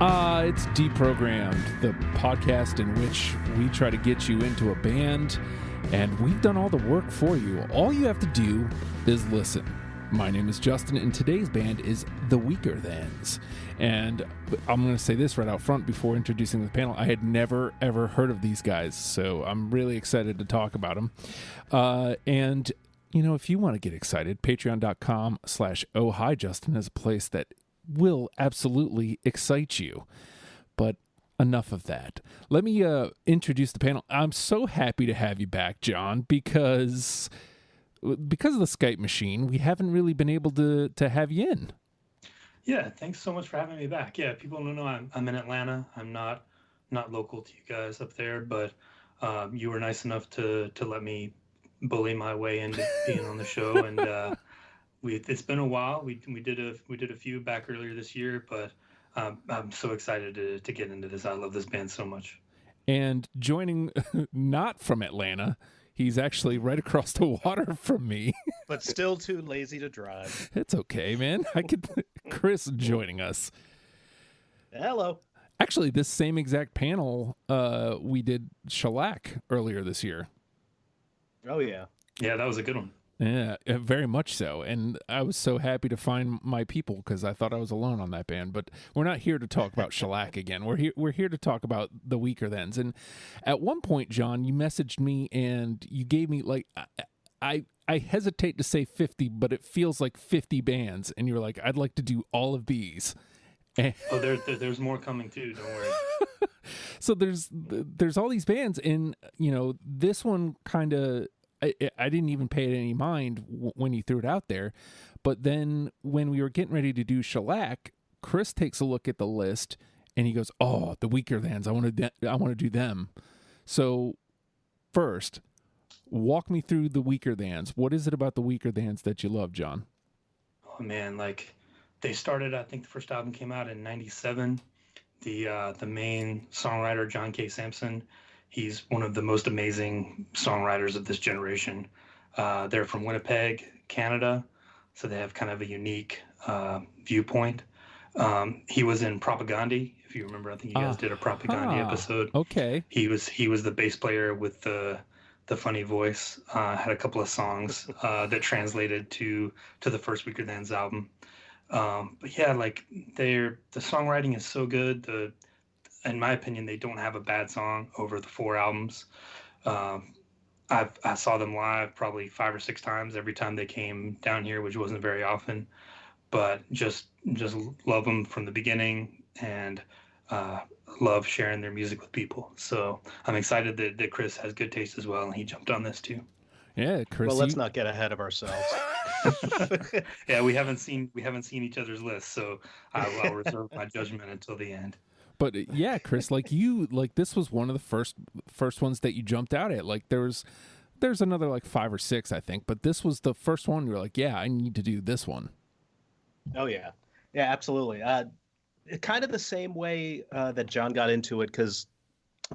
It's Deprogrammed, the podcast in which we try to get you into a band, and we've done all the work for you. All you have to do is listen. My name is Justin, and today's band is the Weakerthans. And I'm going to say this right out front before introducing the panel. I had never, ever heard of these guys, so I'm really excited to talk about them. And, you know, if you want to get excited, patreon.com/ohhijustin is a place that will absolutely excite you. But enough of that. Let me introduce the panel. I'm so happy to have you back, John, because of the Skype machine, we haven't really been able to have you in. Yeah, thanks so much for having me back. Yeah, people don't know I'm in Atlanta. I'm not local to you guys up there, but you were nice enough to let me bully my way into being on the show, and it's been a while. We did a few back earlier this year, but I'm so excited to get into this. I love this band so much. And joining, not from Atlanta, he's actually right across the water from me. But still too lazy to drive. It's okay, man. Chris joining us. Hello. Actually, this same exact panel, we did Shellac earlier this year. Oh, yeah. Yeah, that was a good one. Yeah, very much so. And I was so happy to find my people because I thought I was alone on that band. But we're not here to talk about Shellac again. We're here to talk about the Weakerthans. And at one point, John, you messaged me and you gave me like I hesitate to say 50, but it feels like 50 bands. And you were like, I'd like to do all of these. Oh, there's more coming too. Don't worry. So there's all these bands, and you know this one kind of. I didn't even pay it any mind when you threw it out there. But then when we were getting ready to do Shellac, Chris takes a look at the list and he goes, oh, the Weakerthans, I want to do them. So first, walk me through the Weakerthans. What is it about the Weakerthans that you love, John? Oh, man, like they started, I think the first album came out in 97. The main songwriter, John K. Sampson, he's one of the most amazing songwriters of this generation. They're from Winnipeg, Canada, so they have kind of a unique viewpoint. He was in Propagandy, if you remember. I think you guys did a Propagandy episode. Okay. He was the bass player with the funny voice. Had a couple of songs that translated to the first Weakerthans album. But yeah, like the songwriting is so good. In my opinion, they don't have a bad song over the 4 albums. I saw them live probably 5 or 6 times every time they came down here, which wasn't very often. But just love them from the beginning and love sharing their music with people. So I'm excited that Chris has good taste as well, and he jumped on this too. Yeah, Chris. Well, let's not get ahead of ourselves. Yeah, we haven't seen each other's lists, so I'll reserve my judgment until the end. But yeah, Chris, this was one of the first ones that you jumped out at. Like there's another like 5 or 6, I think, but this was the first one. You're like, yeah, I need to do this one. Oh yeah, yeah, absolutely. Kind of the same way that John got into it, because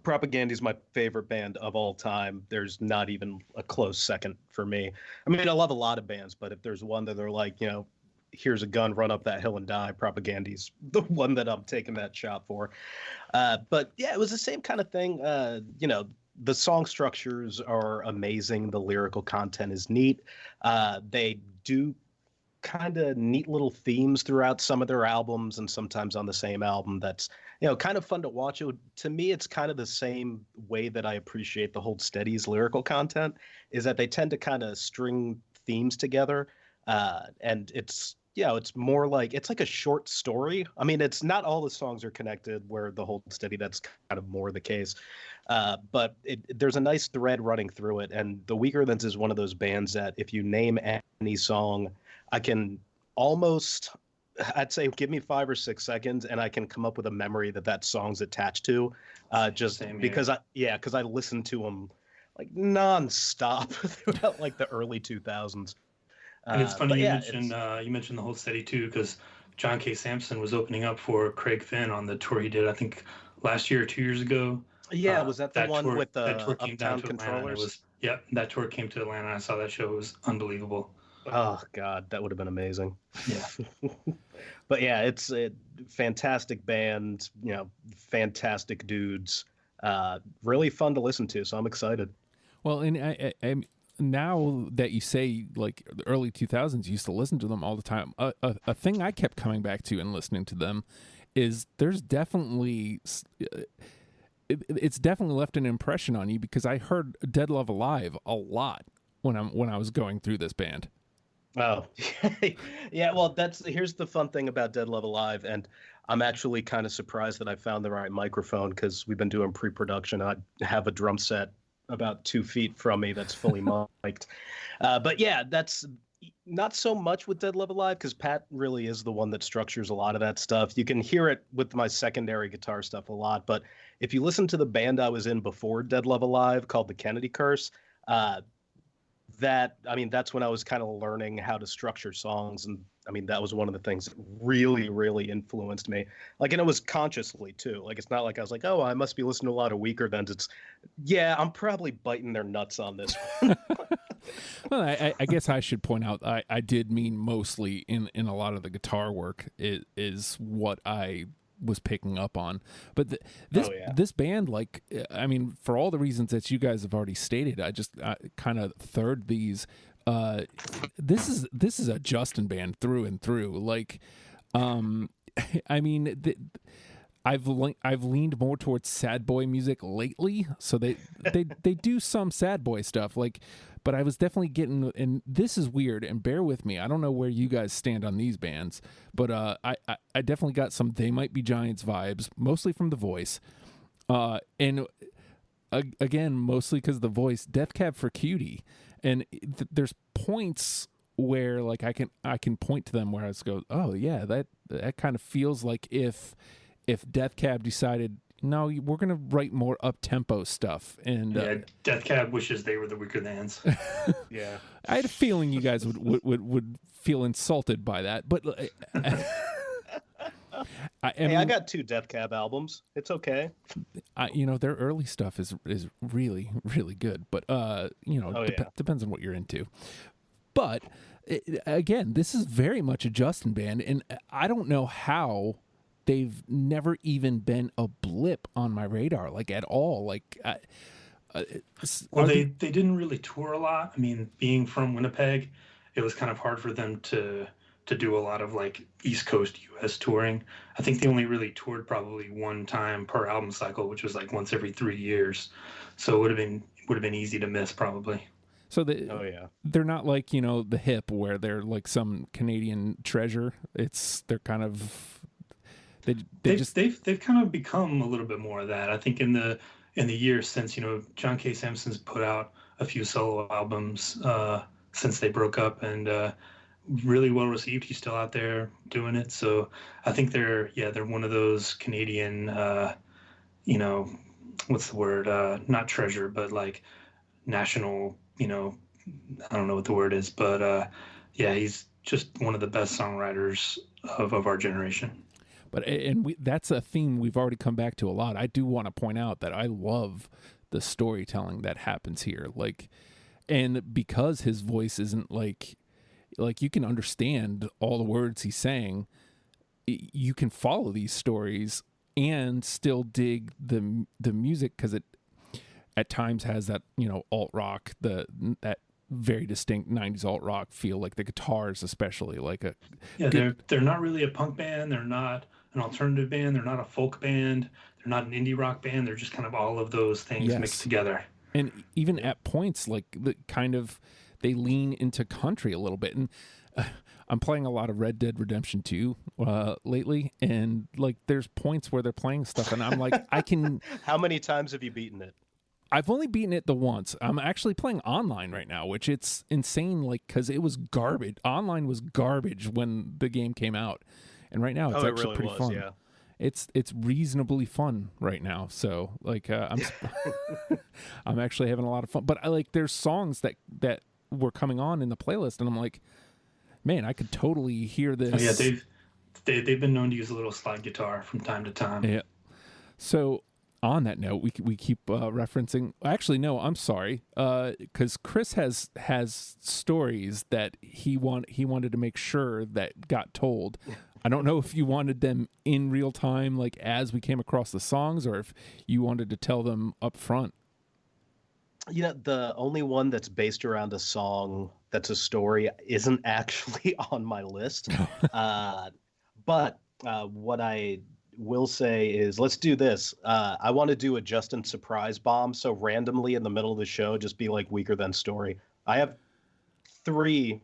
Propagandy is my favorite band of all time. There's not even a close second for me. I mean, I love a lot of bands, but if there's one that they're like, you know, here's a gun, run up that hill and die, Propagandy's the one that I'm taking that shot for. But yeah, it was the same kind of thing. You know, the song structures are amazing. The lyrical content is neat. They do kind of neat little themes throughout some of their albums, and sometimes on the same album that's, you know, kind of fun to watch. To me, it's kind of the same way that I appreciate the Hold Steady's lyrical content, is that they tend to kind of string themes together. And it's, you know, it's more like, it's like a short story. I mean, it's not all the songs are connected, where the Hold Steady, that's kind of more the case. But there's a nice thread running through it. And the Weakerthans is one of those bands that if you name any song, I can almost, I'd say, give me 5 or 6 seconds and I can come up with a memory that song's attached to. Just because I listened to them like nonstop throughout like the early 2000s. And it's funny you mentioned the Hold Steady too, because John K. Sampson was opening up for Craig Finn on the tour he did, I think last year or 2 years ago. Yeah, was that the one tour, with the that tour came Uptown down to Controllers? That tour came to Atlanta. I saw that show. It was unbelievable. Oh God, that would have been amazing. Yeah. But yeah, it's fantastic band, fantastic dudes. Really fun to listen to, so I'm excited. Well, and I now that you say like the early 2000s, you used to listen to them all the time. A thing I kept coming back to and listening to them is there's definitely it's definitely left an impression on you, because I heard Dead Love Alive a lot when I was going through this band. Oh, yeah. Well, here's the fun thing about Dead Love Alive, and I'm actually kind of surprised that I found the right microphone, because we've been doing pre-production. I have a drum set about 2 feet from me that's fully mic'd. But yeah, that's not so much with Dead Love Alive, because Pat really is the one that structures a lot of that stuff. You can hear it with my secondary guitar stuff a lot, but if you listen to the band I was in before Dead Love Alive called the Kennedy Curse, that's when I was kind of learning how to structure songs. And I mean, that was one of the things that really, really influenced me. Like, and it was consciously too. Like, it's not like I was like, oh, I must be listening to a lot of Weakerthans. It's, yeah, I'm probably biting their nuts on this one. Well, I guess I should point out, I did mean mostly in a lot of the guitar work is what I was picking up on. But this band, like, I mean, for all the reasons that you guys have already stated, I kind of third these. This is a Justin band through and through. Like, I mean, I've leaned more towards sad boy music lately, so they do some sad boy stuff, like. But I was definitely getting, and this is weird, and bear with me, I don't know where you guys stand on these bands, but I definitely got some They Might Be Giants vibes, mostly from the voice, and again, mostly because of the voice, Death Cab for Cutie, and there's points where like I can point to them where I just go, oh yeah, that kind of feels like if Death Cab decided, no, we're going to write more up-tempo stuff. And Death Cab wishes they were the Weakerthans. Yeah. I had a feeling you guys would feel insulted by that. But I got 2 Death Cab albums. It's okay. Their early stuff is really, really good. But, depends on what you're into. But, again, this is very much a Justin band. And I don't know how they've never even been a blip on my radar, like at all. Like, they didn't really tour a lot. I mean, being from Winnipeg, it was kind of hard for them to do a lot of like East Coast U.S. touring. I think they only really toured probably one time per album cycle, which was like once every 3 years. So it would have been easy to miss probably. So they're not like, the Hip, where they're like some Canadian treasure. They're kind of. They've kind of become a little bit more of that. I think in the years since, John K. Sampson's put out a few solo albums since they broke up, and really well received. He's still out there doing it. So I think they're one of those Canadian, what's the word? Not treasure, but like national, I don't know what the word is, but he's just one of the best songwriters of our generation. But that's a theme we've already come back to a lot. I do want to point out that I love the storytelling that happens here. Like, and because his voice isn't like you can understand all the words he's saying, you can follow these stories and still dig the music, because it at times has that, alt rock, that very distinct 90s alt rock feel, like the guitars especially, like they're not really a punk band, they're not an alternative band, they're not a folk band, they're not an indie rock band, they're just kind of all of those things mixed together. And even at points, like they lean into country a little bit. And I'm playing a lot of Red Dead Redemption 2 lately, and like there's points where they're playing stuff and I'm like, I can. How many times have you beaten it? I've only beaten it the once. I'm actually playing online right now, which it's insane, like, because it was garbage. Online was garbage when the game came out, and right now it's actually really pretty fun. Yeah. It's reasonably fun right now. So like I'm actually having a lot of fun. But there's songs that were coming on in the playlist, and I'm like, man, I could totally hear this. Oh, yeah, they've been known to use a little slide guitar from time to time. Yeah. So on that note, we keep referencing. Actually, no, I'm sorry, because Chris has stories that he wanted to make sure that got told I don't know if you wanted them in real time, like as we came across the songs, or if you wanted to tell them up front. The only one that's based around a song that's a story isn't actually on my list. But what I will say is, let's do this. I want to do a Justin surprise bomb. So randomly in the middle of the show, just be like Weakerthans story. I have 3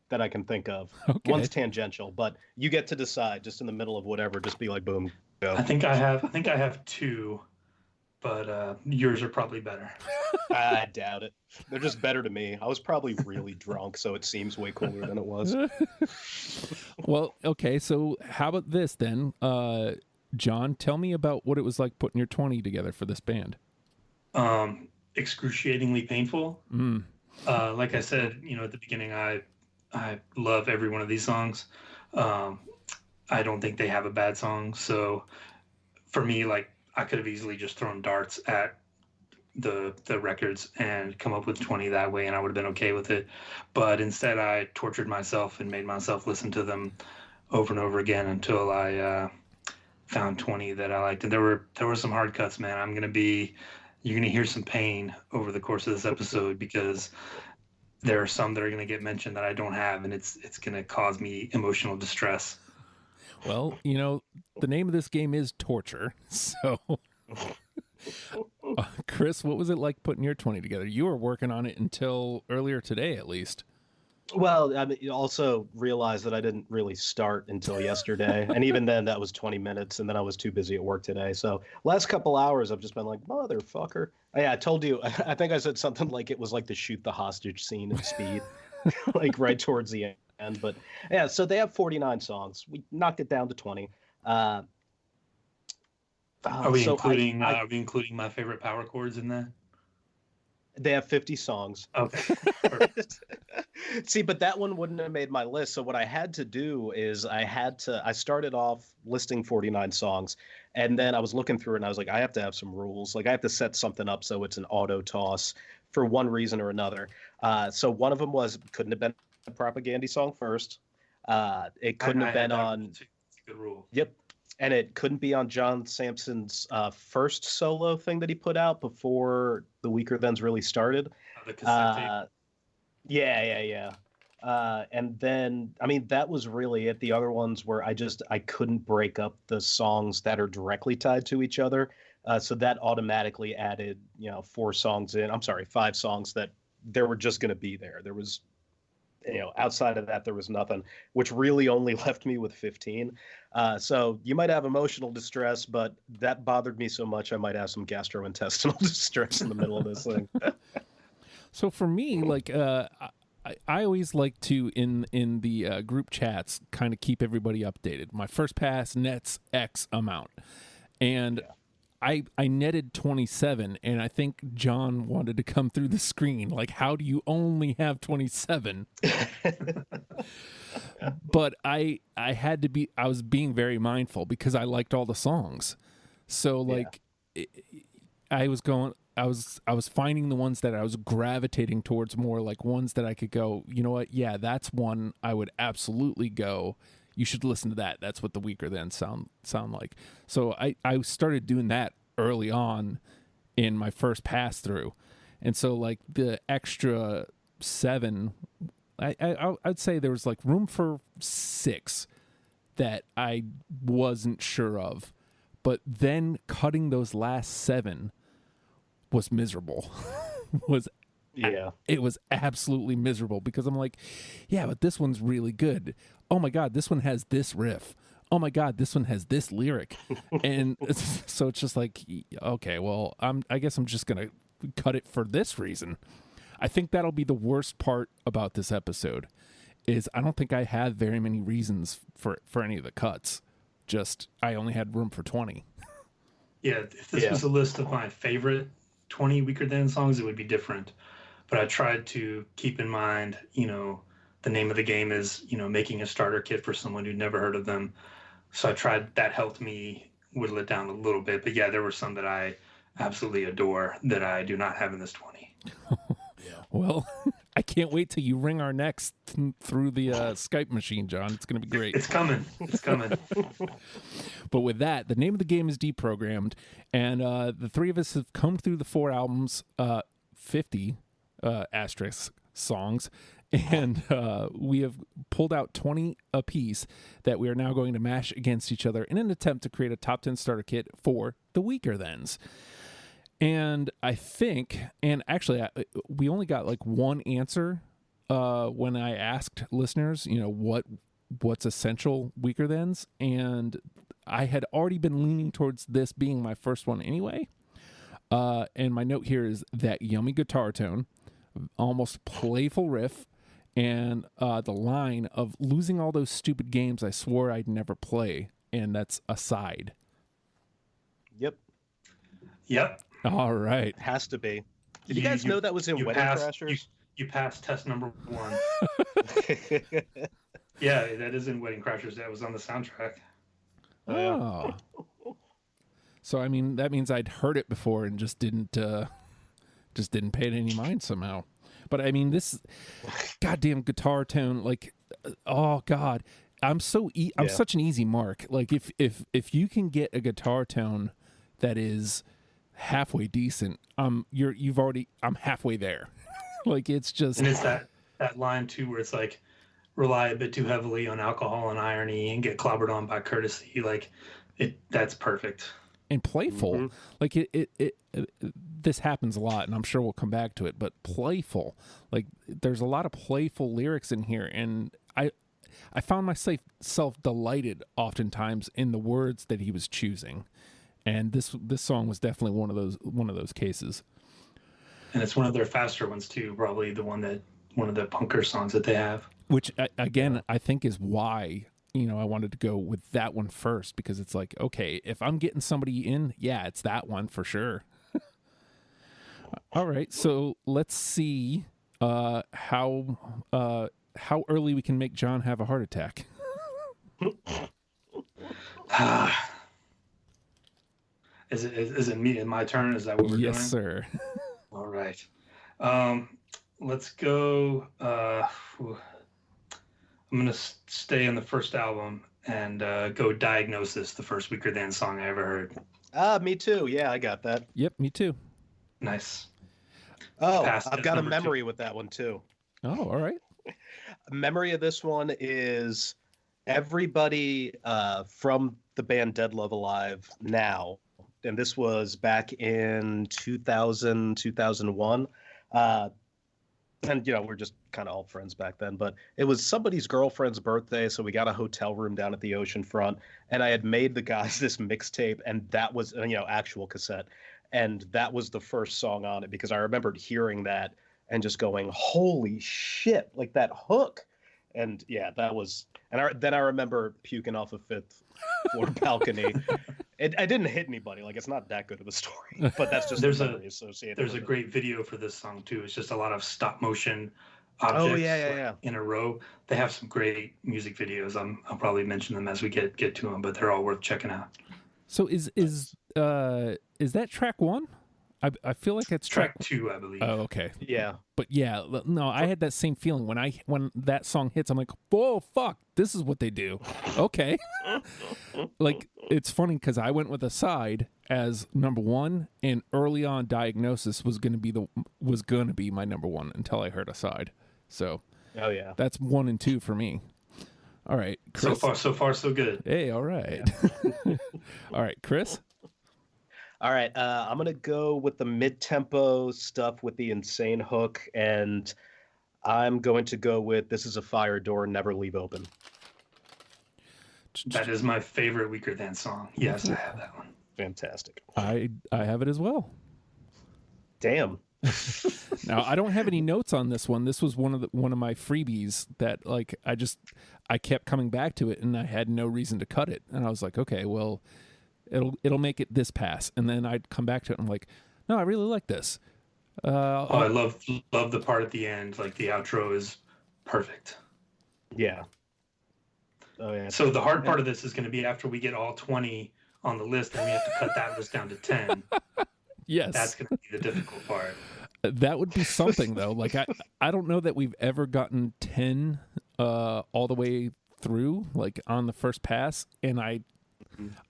that I can think of. Okay. One's tangential, but you get to decide just in the middle of whatever. Just be like, boom, go. I think I have 2, but yours are probably better. I doubt it. They're just better to me. I was probably really drunk, so it seems way cooler than it was. Well, okay, so how about this then? John, tell me about what it was like putting your 20 together for this band. Excruciatingly painful. Like I said, at the beginning, I love every one of these songs. I don't think they have a bad song. So for me, like, I could have easily just thrown darts at the records and come up with 20 that way, and I would have been okay with it. But instead, I tortured myself and made myself listen to them over and over again until I found 20 that I liked. And there were some hard cuts, man. You're gonna hear some pain over the course of this episode, because there are some that are gonna get mentioned that I don't have, and it's gonna cause me emotional distress. Well, the name of this game is torture. So, Chris, what was it like putting your 20 together? You were working on it until earlier today, at least. Well, I mean, you also realize that I didn't really start until yesterday. And even then, that was 20 minutes. And then I was too busy at work today. So last couple hours, I've just been like, motherfucker. Yeah, I told you, I think I said something like it was like the shoot the hostage scene in Speed, like right towards the end. But yeah, so they have 49 songs. We knocked it down to 20. Are we including my favorite power chords in that? They have 50 songs. Okay. See, but that one wouldn't have made my list. So what I had to do is I started off listing 49 songs, and then I was looking through it and I was like, I have to have some rules. Like, I have to set something up so it's an auto toss for one reason or another. So one of them couldn't have been a Propaganda song first. It couldn't have been on. It's a good rule. Yep. And it couldn't be on John Sampson's first solo thing that he put out before the Weakerthans really started. The cassette tape. Yeah. And then, I mean, that was really it. The other ones were I couldn't break up the songs that are directly tied to each other. So that automatically added, 5 songs that there were just going to be there. There was, outside of that, there was nothing, which really only left me with 15. So you might have emotional distress, but that bothered me so much I might have some gastrointestinal distress in the middle of this thing. So for me, like, I always like to, in the group chats, kind of keep everybody updated. My first pass nets X amount. And I netted 27, and I think John wanted to come through the screen. Like, how do you only have 27? But I was being very mindful because I liked all the songs. So like, I was finding the ones that I was gravitating towards more, like ones that I could go, you know what? Yeah, that's one I would absolutely go. You should listen to that. That's what the Weakerthans sound like. So I started doing that early on in my first pass through. And so like the extra 7, I'd say there was like room for 6 that I wasn't sure of. But then cutting those last 7 was miserable. It was absolutely miserable because I'm like, yeah, but this one's really good. Oh my God, this one has this riff. Oh my God, this one has this lyric. And so it's just like, okay, well, I guess I'm just going to cut it for this reason. I think that'll be the worst part about this episode is I don't think I have very many reasons for any of the cuts. Just, I only had room for 20. Yeah, if this was a list of my favorite 20 Weakerthans songs, it would be different. But I tried to keep in mind, the name of the game is, making a starter kit for someone who'd never heard of them. So that helped me whittle it down a little bit. But yeah, there were some that I absolutely adore that I do not have in this 20. Well, I can't wait till you wring our necks through the Skype machine, John. It's going to be great. It's coming. It's coming. But with that, the name of the game is Deprogrammed, and the three of us have combed through the 4 albums, 50 asterisk songs, and we have pulled out 20 apiece that we are now going to mash against each other in an attempt to create a top 10 starter kit for the Weakerthans. And I think, and actually, we only got like one answer when I asked listeners, what's essential Weakerthans, and I had already been leaning towards this being my first one anyway. And my note here is that yummy guitar tone, almost playful riff, and the line of losing all those stupid games I swore I'd never play, and that's aside. Yep. All right. Has to be. Did you guys know that was in Wedding Crashers? You passed test number 1. Yeah, that is in Wedding Crashers. That was on the soundtrack. Oh. So I mean, that means I'd heard it before and just didn't pay it any mind somehow. But I mean, this goddamn guitar tone, like, oh god, I'm such an easy mark. Like if you can get a guitar tone that is halfway decent, I'm halfway there. Like, it's just, and it's that line too where it's like, rely a bit too heavily on alcohol and irony and get clobbered on by courtesy. Like, that's perfect and playful. Mm-hmm. Like it this happens a lot, and I'm sure we'll come back to it, but playful, like there's a lot of playful lyrics in here, and I found myself delighted oftentimes in the words that he was choosing. And this song was definitely one of those cases. And it's one of their faster ones too, probably one of the punker songs that they have. Which again, I think is why, I wanted to go with that one first, because it's like, okay, if I'm getting somebody in, yeah, it's that one for sure. All right, so let's see how early we can make John have a heart attack. Is it me and my turn? Is that what we're doing? Yes, sir. All right. Let's go. I'm gonna stay on the first album and go Diagnosis, the first Weakerthans song I ever heard. Me too. Yeah, I got that. Yep, me too. Nice. Oh, I've got a memory 2 with that one too. Oh, all right. A memory of this one is everybody from the band Dead Love Alive now, and this was back in 2000, 2001. And, we're just kind of all friends back then, but it was somebody's girlfriend's birthday, so we got a hotel room down at the ocean front, and I had made the guys this mixtape, and that was, actual cassette, and that was the first song on it, because I remembered hearing that and just going, holy shit, like that hook. And yeah, that was, and then I remember puking off a 5th floor balcony. I didn't hit anybody. Like, it's not that good of a story, but that's just there's a great video for this song too. It's just a lot of stop motion objects in a row. They have some great music videos. I'll probably mention them as we get to them, but they're all worth checking out. So is that track 1? I feel like it's track 2, I believe. Oh, okay. Yeah. But yeah, no, I had that same feeling when that song hits. I'm like, whoa, fuck, this is what they do. Okay. Like, it's funny because I went with Aside as number 1, and early on Diagnosis was gonna be my number 1 until I heard Aside. So oh yeah, that's 1 and 2 for me. All right, Chris. So far so good. Hey, all right. Yeah. All right, Chris. All right, I'm going to go with the mid-tempo stuff with the insane hook, and I'm going to go with This Is a Fire Door, Never Leave Open. That is my favorite Weakerthans song. Yes, I have that one. Fantastic. I have it as well. Damn. Now, I don't have any notes on this one. This was one of my freebies that, like, I kept coming back to it, and I had no reason to cut it. And I was like, okay, well, it'll make it this pass, and then I'd come back to it and I'm like, no, I really like this. I love the part at the end. Like, the outro is perfect. Yeah. Oh yeah. So the hard part of this is going to be after we get all 20 on the list, and we have to cut that list down to 10. Yes, that's going to be the difficult part. That would be something, though. Like, I don't know that we've ever gotten 10 all the way through, like, on the first pass. And I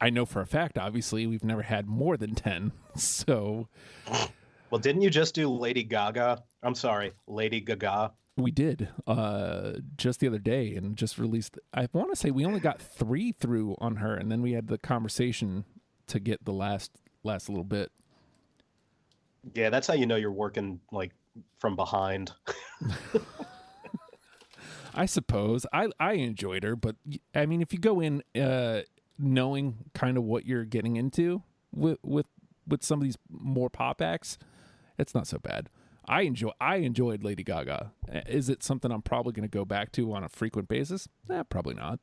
know for a fact, obviously, we've never had more than 10. So... Well, didn't you just do Lady Gaga? I'm sorry, Lady Gaga. We did just the other day, and just released. I want to say we only got 3 through on her, and then we had the conversation to get the last little bit. Yeah, that's how you know you're working like from behind. I suppose I enjoyed her, but I mean, if you go in knowing kind of what you're getting into with some of these more pop acts, it's not so bad. I enjoyed Lady Gaga. Is it something I'm probably going to go back to on a frequent basis? Probably not.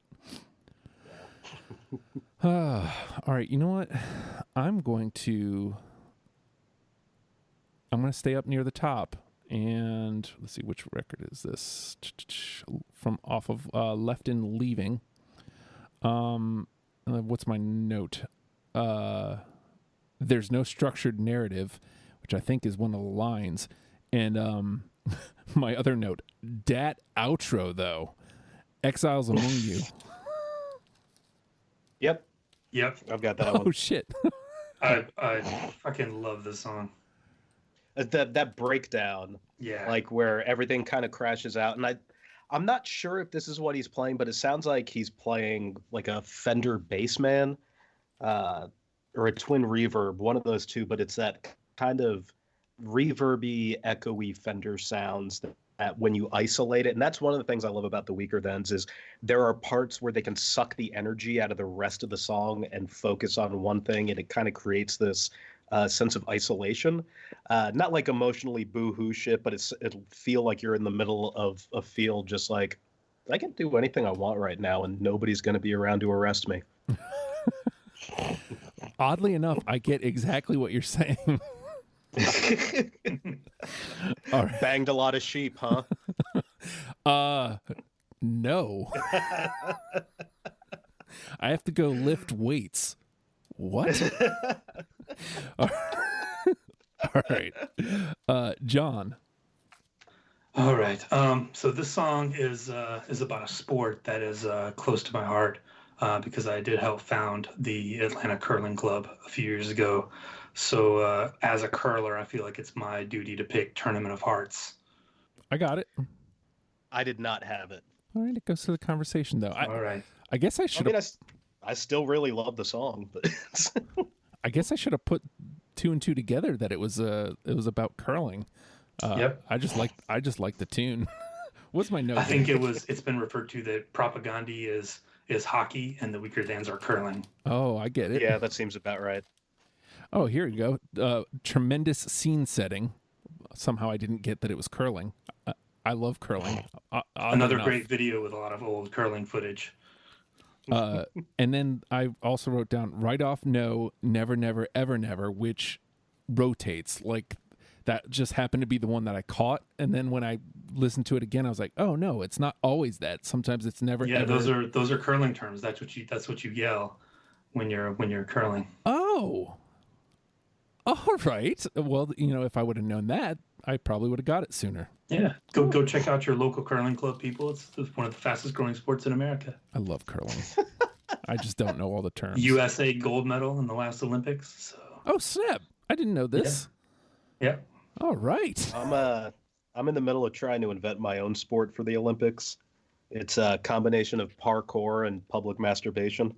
All right, you know what? I'm going to stay up near the top, and let's see, which record is this? From off of Left in Leaving. What's my note? There's no structured narrative, which I think is one of the lines. And my other note, dat outro, though. Exiles Among You. Yep. I've got that one. Oh, shit. I fucking love this song. That breakdown. Yeah. Like where everything kind of crashes out. And I'm not sure if this is what he's playing, but it sounds like he's playing like a Fender Bassman or a twin reverb, one of those two, but it's that kind of reverby, echoey Fender sounds that when you isolate it, and that's one of the things I love about the Weakerthans is there are parts where they can suck the energy out of the rest of the song and focus on one thing, and it kind of creates this sense of isolation. Not like emotionally boo-hoo shit, but it'll feel like you're in the middle of a field, just like, I can do anything I want right now, and nobody's going to be around to arrest me. Oddly enough, I get exactly what you're saying. All right. Banged a lot of sheep, huh? No. I have to go lift weights. What? All right. John. All right. So this song is about a sport that is close to my heart because I did help found the Atlanta Curling Club a few years ago. So as a curler, I feel like it's my duty to pick Tournament of Hearts. I got it. I did not have it. All right, it goes to the conversation, though. All right. I guess I should have... I still really love the song, but I guess I should have put 2 and 2 together that it was about curling. Yep. I just like the tune. What's my note? I think it's been referred to that Propagandy is hockey and the Weakerthans are curling. Oh, I get it. Yeah, that seems about right. Oh, here you go. Tremendous scene setting. Somehow I didn't get that it was curling. I love curling. Another great video with a lot of old curling footage. And then I also wrote down Right Off No, Never Never Ever Never, which rotates. Like that just happened to be the one that I caught. And then when I listened to it again, I was like, oh no, it's not always that. Sometimes it's never. Yeah, ever. those are curling terms. That's what you yell when you're curling. Oh. All right. Well, if I would have known that, I probably would have got it sooner. Yeah, go check out your local curling club, people. It's one of the fastest growing sports in America. I love curling. I just don't know all the terms. USA gold medal in the last Olympics. So. Oh snap! I didn't know this. Yeah. All right. I'm in the middle of trying to invent my own sport for the Olympics. It's a combination of parkour and public masturbation.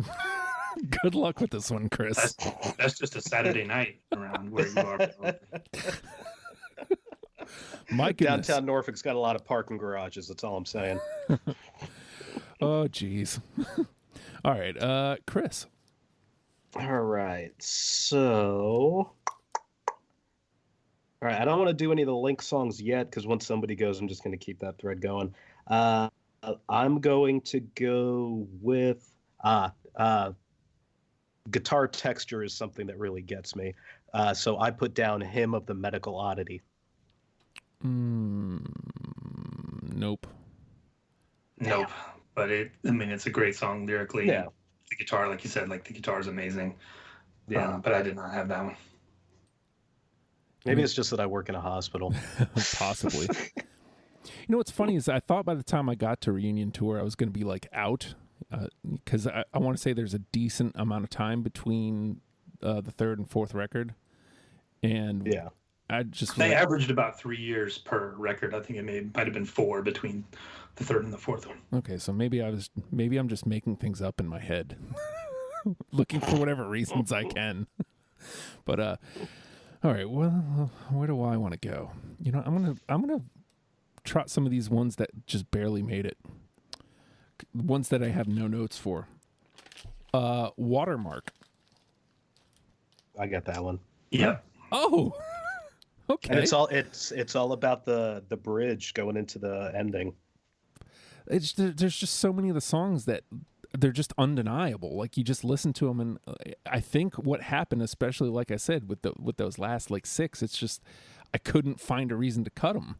Good luck with this one, Chris. That's just a Saturday night around where you are. My goodness. Downtown Norfolk's got a lot of parking garages. That's all I'm saying. Oh, geez. All right, Chris. All right, so... All right, I don't want to do any of the Link songs yet, because once somebody goes, I'm just going to keep that thread going. I'm going to go with... guitar texture is something that really gets me. So I put down Hymn of the Medical Oddity. Nope. Nope. But it's a great song lyrically. Yeah. The guitar, like you said, the guitar is amazing. Yeah. But I did not have that one. Maybe it's just that I work in a hospital. Possibly. You know what's funny is I thought by the time I got to Reunion Tour, I was going to be like out, because I want to say there's a decent amount of time between the third and fourth record, and Yeah, I just They averaged about 3 years per record. I think it might have been 4 between the third and the fourth one. okay, so maybe I'm just making things up in my head, looking for whatever reasons I can. But all right, well, where do I want to go? You know, I'm gonna trot some of these ones that just barely made it, ones that I have no notes for. Watermark. I got that one. Yeah. Oh, okay. And it's all about the bridge going into the ending. There's just so many of the songs that they're just undeniable. Like you just listen to them, and I think what happened, especially like I said with those last like 6, it's just I couldn't find a reason to cut them.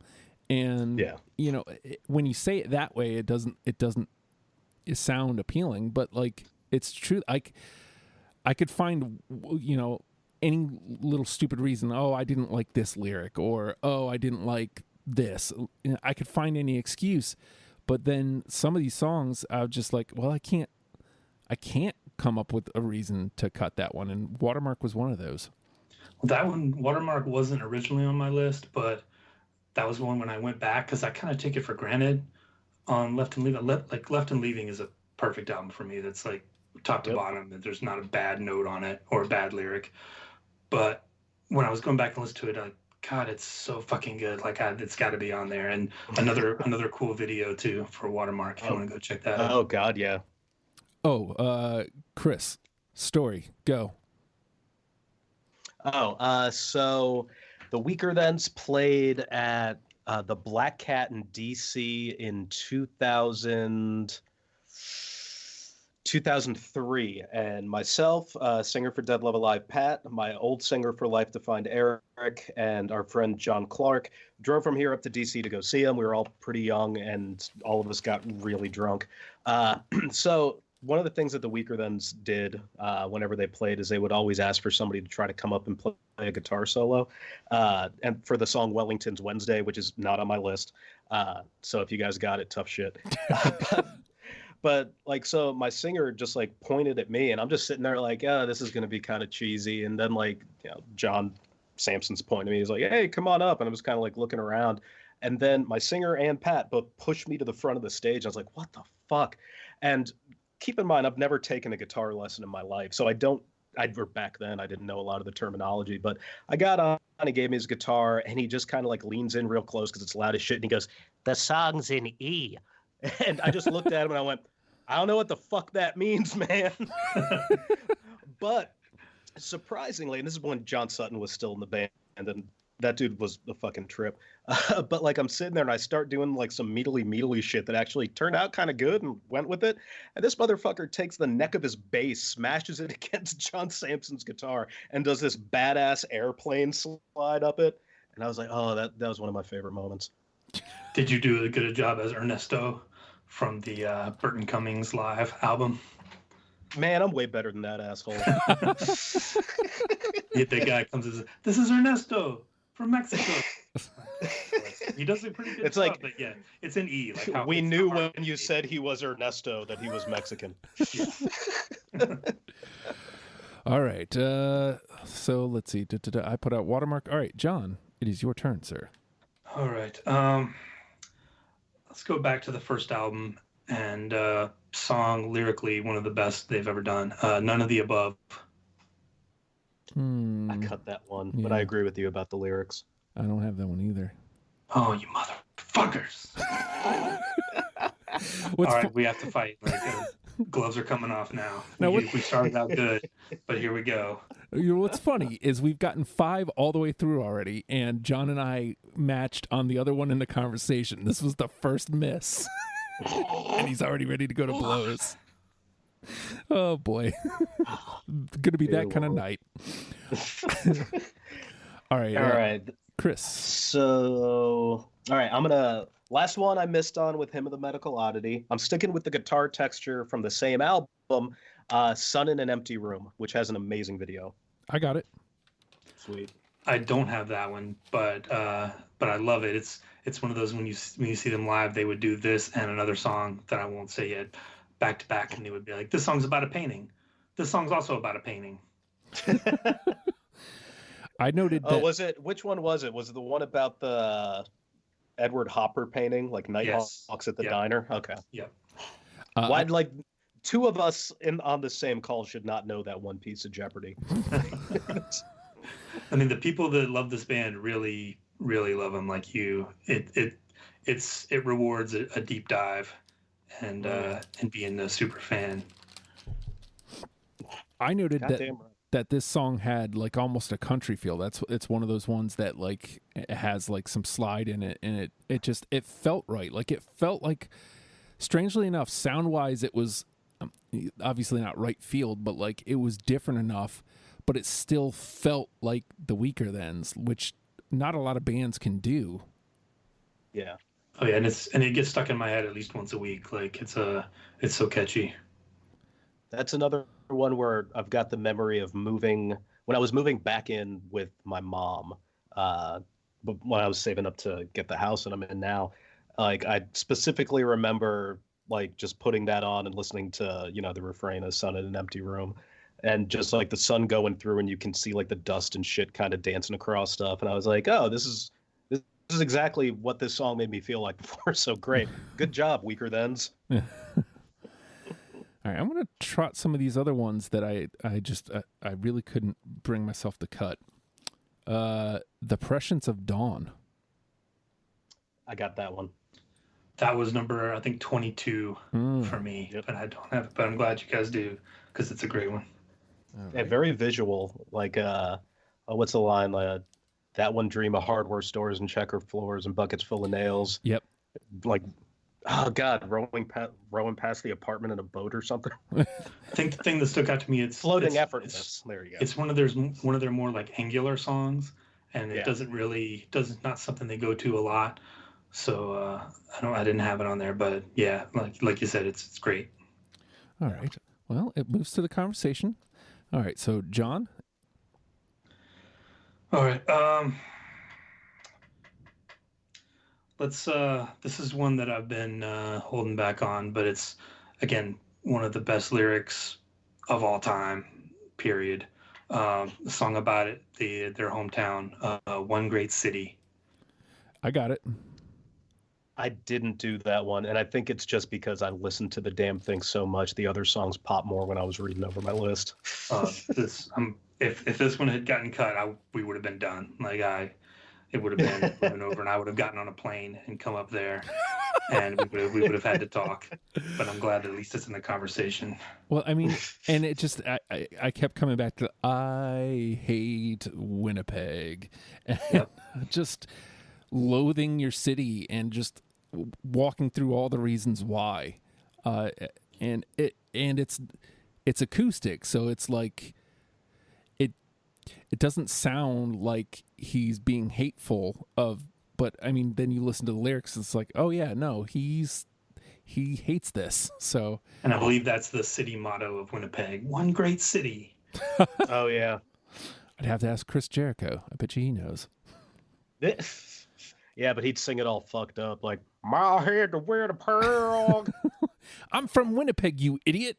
And Yeah. you know, when you say it that way, it doesn't sound appealing, but like it's true. I could find, you know, any little stupid reason. Oh, I didn't like this lyric, or oh, I didn't like this. You know, I could find any excuse. But then some of these songs, I was just like, well, I can't come up with a reason to cut that one. And Watermark was one of those. That one, Watermark, wasn't originally on my list, but that was one when I went back, because I kind of take it for granted on Left and Leaving. Like Left and Leaving is a perfect album for me. That's like top to bottom. There's not a bad note on it or a bad lyric. But when I was going back and listening to it, God, it's so fucking good. Like it's got to be on there. And another cool video too for Watermark if you want to go check that out. Oh God, yeah. Oh, Chris, story, go. So the Weakerthans played at the Black Cat in DC in 2003, and myself, singer for Dead Love Alive Pat, my old singer for Life Defined Eric, and our friend John Clark drove from here up to DC to go see him. We were all pretty young, and all of us got really drunk. So one of the things that the Weakerthans did whenever they played is they would always ask for somebody to try to come up and play a guitar solo, and for the song Wellington's Wednesday, which is not on my list. So if you guys got it, tough shit. But like, so my singer just like pointed at me, and I'm just sitting there like, oh, this is going to be kind of cheesy. And then like, you know, John Sampson's pointing at me. He's like, hey, come on up. And I was kind of like looking around. And then my singer and Pat both pushed me to the front of the stage. I was like, what the fuck? And keep in mind, I've never taken a guitar lesson in my life. So back then I didn't know a lot of the terminology, but I got on and he gave me his guitar, and he just kind of like leans in real close because it's loud as shit. And he goes, the song's in E. And I just looked at him and I went, I don't know what the fuck that means, man. But surprisingly, and this is when John Sutton was still in the band, and that dude was a fucking trip. But like, I'm sitting there and I start doing like some meadly shit that actually turned out kind of good and went with it. And this motherfucker takes the neck of his bass, smashes it against John Sampson's guitar, and does this badass airplane slide up it. And I was like, oh, that was one of my favorite moments. Did you do as good a job as Ernesto from the Burton Cummings live album? Man, I'm way better than that asshole. The guy comes and says, this is Ernesto from Mexico. He does a pretty good it's job, like, but yeah, it's an E. Like how we knew when you said he was Ernesto that he was Mexican. All right. So let's see. I put out Watermark. All right, John, it is your turn, sir. All right. Let's go back to the first album, and song lyrically one of the best they've ever done. None of the Above. I cut that one, but I agree with you about the lyrics. I don't have that one either. Oh, you motherfuckers. All right, we have to fight. Like, gloves are coming off now. We started out good, but here we go. You know, what's funny is we've gotten 5 all the way through already, and John and I matched on the other one in the conversation. This was the first miss, and he's already ready to go to blows. Oh, boy. Gonna be that kind of night. All right. Chris. So, all right, last one I missed on with Hymn of the Medical Oddity. I'm sticking with the guitar texture from the same album, Sun in an Empty Room, which has an amazing video. I got it. Sweet. I don't have that one, but I love it. It's one of those when you see them live, they would do this and another song that I won't say yet, back to back, and they would be like, "This song's about a painting. This song's also about a painting." I noted that. Oh, was it? Which one was it? Was it the one about the Edward Hopper painting, like Nighthawks at the diner? Okay. Yep. Why, like, two of us on the same call should not know that one piece of Jeopardy. I mean, the people that love this band really, really love them. Like you, it rewards a deep dive, and being a super fan. I noted that this song had like almost a country feel. It's one of those ones that like it has like some slide in it, and it felt right. Like it felt like, strangely enough, sound wise, it was obviously not right field, but like it was different enough. But it still felt like the Weakerthans, which not a lot of bands can do. Yeah. Oh yeah, and it gets stuck in my head at least once a week. Like it's so catchy. That's another one where I've got the memory of moving when I was moving back in with my mom. But when I was saving up to get the house that I'm in now, like I specifically remember like just putting that on and listening to, the refrain of "Sun in an Empty Room." And just like the sun going through and you can see like the dust and shit kind of dancing across stuff. And I was like, oh, this is exactly what this song made me feel like before. So great. Good job, Weakerthans. All right, I'm going to trot some of these other ones that I really couldn't bring myself to cut. The Prescience of Dawn. I got that one. That was number, I think, 22 for me. Yep. But I don't have it. But I'm glad you guys do, because it's a great one. Right. Yeah, very visual. Like, what's the line? That one dream of hardware stores and checker floors and buckets full of nails. Yep. Like, oh God, rowing past the apartment in a boat or something. I think the thing that stuck out to me, it's floating effortless. There you go. It's one of their more like angular songs, and it doesn't not something they go to a lot. So I didn't have it on there, but yeah, like you said, it's great. All right. Well, it moves to the conversation. All right, so John. All right. Let's. This is one that I've been holding back on, but it's again one of the best lyrics of all time. Period. The song about it, their hometown, One Great City. I got it. I didn't do that one, and I think it's just because I listened to the damn thing so much. The other songs pop more when I was reading over my list. If this one had gotten cut, we would have been done. It would have been over, and I would have gotten on a plane and come up there, and we would have had to talk. But I'm glad that at least it's in the conversation. Well, I mean, and it just I kept coming back to I hate Winnipeg, Yep. Just loathing your city and just walking through all the reasons why, and it's acoustic, so it's like it doesn't sound like he's being hateful but I mean, then you listen to the lyrics, it's like, oh yeah, no, he hates this. So, and I believe that's the city motto of Winnipeg: One Great City. Oh yeah. I'd have to ask Chris Jericho. I bet you he knows. Yeah, but he'd sing it all fucked up, like, my head to wear the pearl. I'm from Winnipeg, you idiot.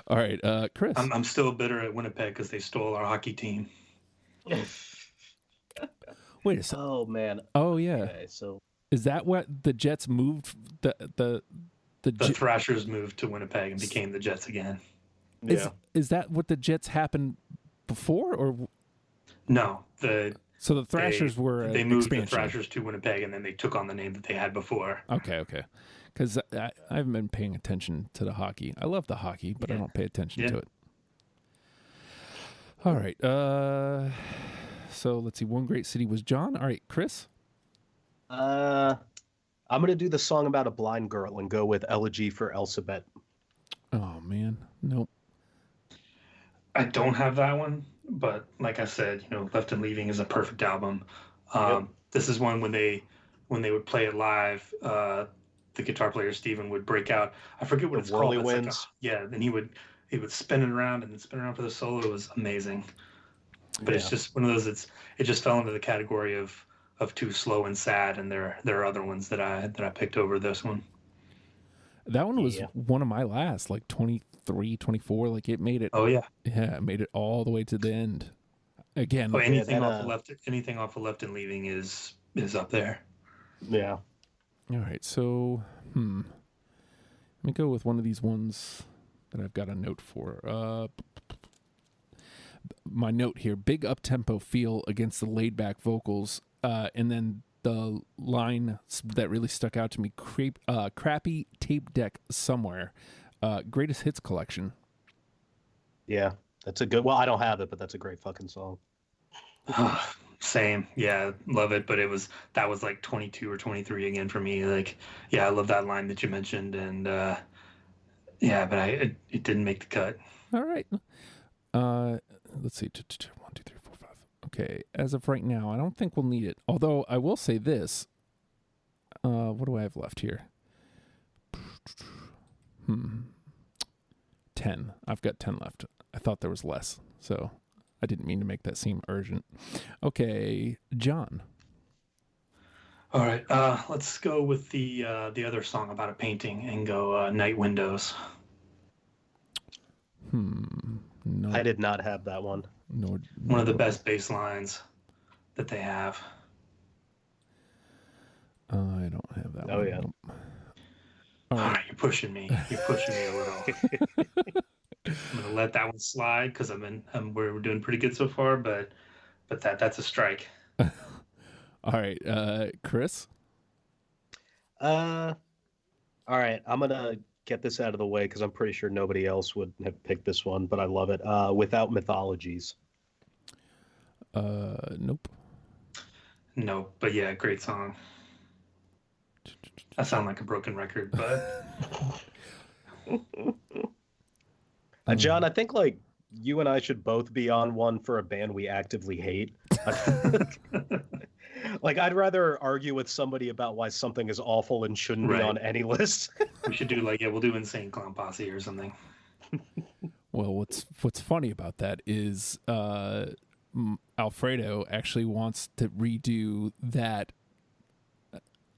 All right, Chris. I'm still bitter at Winnipeg because they stole our hockey team. Wait a second. Oh, man. Oh, yeah. Okay, so is that what the Jets moved? The Thrashers moved to Winnipeg and became the Jets again. Is that what the Jets happened before, or no? So the Thrashers were they moved expansion. the Thrashers to Winnipeg, and then they took on the name that they had before. Okay. Because I haven't been paying attention to the hockey. I love the hockey, but I don't pay attention to it. All right. So let's see. One Great City was John. All right, Chris. I'm gonna do the song about a blind girl and go with Elegy for Elsabet. Oh man, nope. I don't have that one, but like I said, Left and Leaving is a perfect album. This is one when they would play it live. The guitar player Steven would break out. I forget what it's called. Whirlywinds. And he would he would spin it around and then spin around for the solo. It was amazing. But it's just one of those. It just fell into the category of too slow and sad, and there are other ones that I picked over this one. That one was one of my last, like 23, 24. Like it made it. Oh yeah, it made it all the way to the end. Again, anything off of Left and Leaving is up there. Yeah. All right, so let me go with one of these ones that I've got a note for. My note here: big up-tempo feel against the laid-back vocals, and then the line that really stuck out to me: crappy tape deck somewhere. Greatest hits collection. Yeah, that's a good. Well, I don't have it, but that's a great fucking song. Same, yeah, love it. But that was like 22 or 23 again for me. Like, yeah, I love that line that you mentioned, and yeah, but it didn't make the cut. All right. Let's see. 1, 2, 3, 4, 5. Okay. As of right now, I don't think we'll need it. Although I will say this. What do I have left here? 10. I've got 10 left. I thought there was less, so I didn't mean to make that seem urgent. Okay, John. All right. Let's go with the other song about a painting and go Night Windows. No, I did not have that one. One of the best bass lines that they have. I don't have that one. Oh, yeah. Nope. All right, you're pushing me. You're pushing me a little. I'm gonna let that one slide because we're doing pretty good so far, but that's a strike. All right, Chris. All right, I'm gonna get this out of the way because I'm pretty sure nobody else would have picked this one, but I love it. Without Mythologies. Nope. No, but yeah, great song. I sound like a broken record, but John, I think like you and I should both be on one for a band we actively hate. Like I'd rather argue with somebody about why something is awful and shouldn't be on any list. We should do we'll do Insane Clown Posse or something. Well, what's funny about that is Alfredo actually wants to redo that.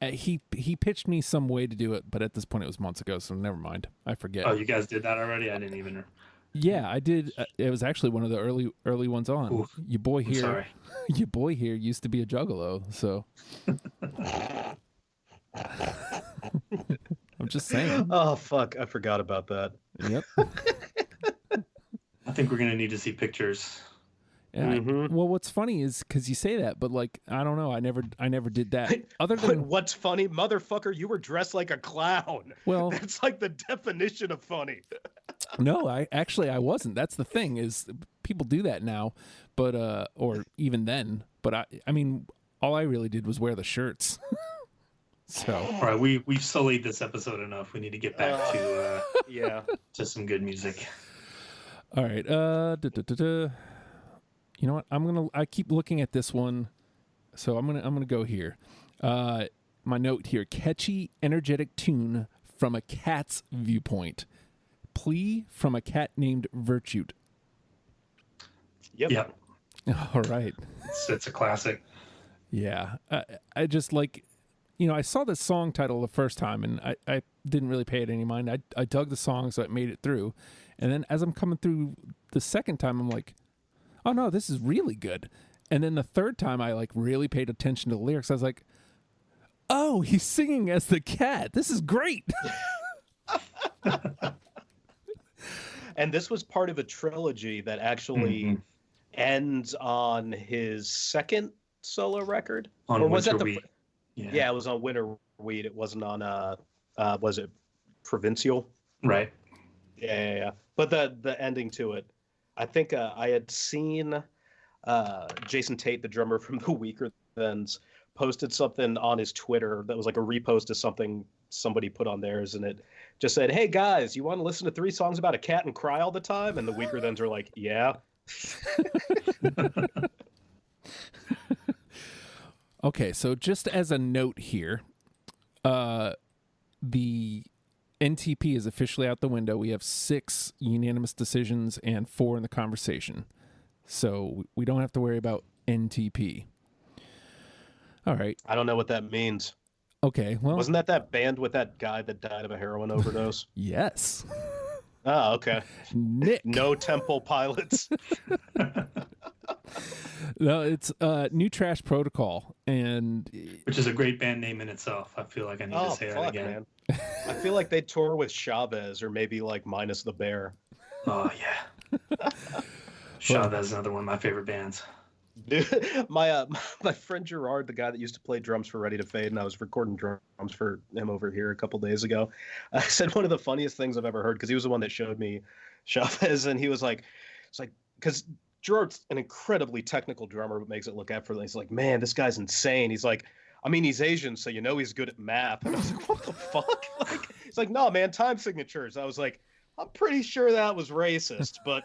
He pitched me some way to do it, but at this point it was months ago, so never mind. I forget. Oh, you guys did that already? I didn't even. Yeah, I did. It was actually one of the early ones on. Oof. Your boy here, sorry. your boy here used to be a juggalo, so. I'm just saying. Oh fuck! I forgot about that. Yep. I think we're gonna need to see pictures. Yeah. Well, what's funny is because you say that, but like I don't know, I never did that. Other than what's funny, motherfucker, you were dressed like a clown. Well, that's like the definition of funny. No, I wasn't. That's the thing is people do that now, but or even then. But I mean, all I really did was wear the shirts. So all right, we've sullied this episode enough. We need to get back to to some good music. All right. You know what? I keep looking at this one, so I'm gonna go here. My note here: catchy, energetic tune from a cat's viewpoint. Plea from a cat named Virtue. Yep. All right. It's a classic. Yeah. I just like, I saw this song title the first time, and I didn't really pay it any mind. I dug the song, so it made it through. And then as I'm coming through the second time, I'm like, oh no, this is really good. And then the third time I like really paid attention to the lyrics. I was like, oh, he's singing as the cat. This is great. And this was part of a trilogy that actually ends on his second solo record. On or was Winter that Wheat. Yeah, it was on Winter Wheat. It wasn't on was it Provincial? Right. Yeah. But the ending to it, I think I had seen Jason Tate, the drummer from the Weakerthans, posted something on his Twitter that was like a repost of something somebody put on theirs, and it just said, "Hey guys, you want to listen to 3 songs about a cat and cry all the time?" And the Weakerthans are like, "Yeah." Okay, so just as a note here, the NTP is officially out the window. We have 6 unanimous decisions and 4 in the conversation. So we don't have to worry about NTP. All right. I don't know what that means. Okay, well... Wasn't that band with that guy that died of a heroin overdose? Yes. Oh, okay. Nick. No Temple Pilots. No, it's New Trash Protocol, and which is a great band name in itself. I feel like I need to say that again. Man. I feel like they tour with Chavez, or maybe like minus the bear. Oh yeah. Chavez is another one of my favorite bands. Dude, my friend Gerard, the guy that used to play drums for Ready to Fade, and I was recording drums for him over here a couple days ago, said one of the funniest things I've ever heard, because he was the one that showed me Chavez, and he was like, it's like, because Gerard's an incredibly technical drummer, but makes it look effortless. He's like, man, this guy's insane. He's like, I mean, he's Asian, so you know he's good at math. And I was like, what the fuck? Like, he's like, no, man, time signatures. I was like, I'm pretty sure that was racist, but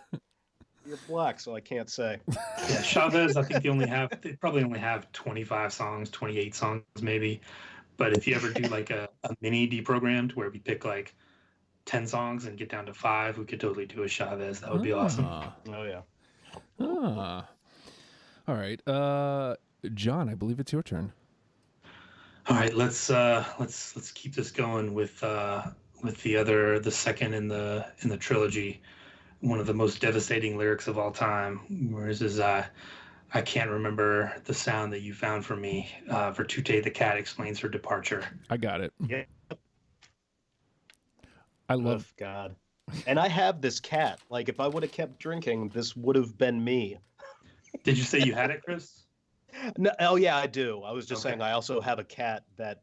you're black, so I can't say. Yeah, Chavez, I think they probably only have 25 songs, 28 songs maybe. But if you ever do like a mini deprogrammed where we pick like 10 songs and get down to 5, we could totally do a Chavez. That would be awesome. Oh yeah. All right. John, I believe it's your turn. All right, let's keep this going with the second in the trilogy. One of the most devastating lyrics of all time. Whereas I can't remember the sound that you found for me. For Tute the cat explains her departure. I got it. Yeah. I love God. And I have this cat. Like, if I would have kept drinking, this would have been me. Did you say you had it, Chris? No, oh yeah, I do. I was just saying I also have a cat that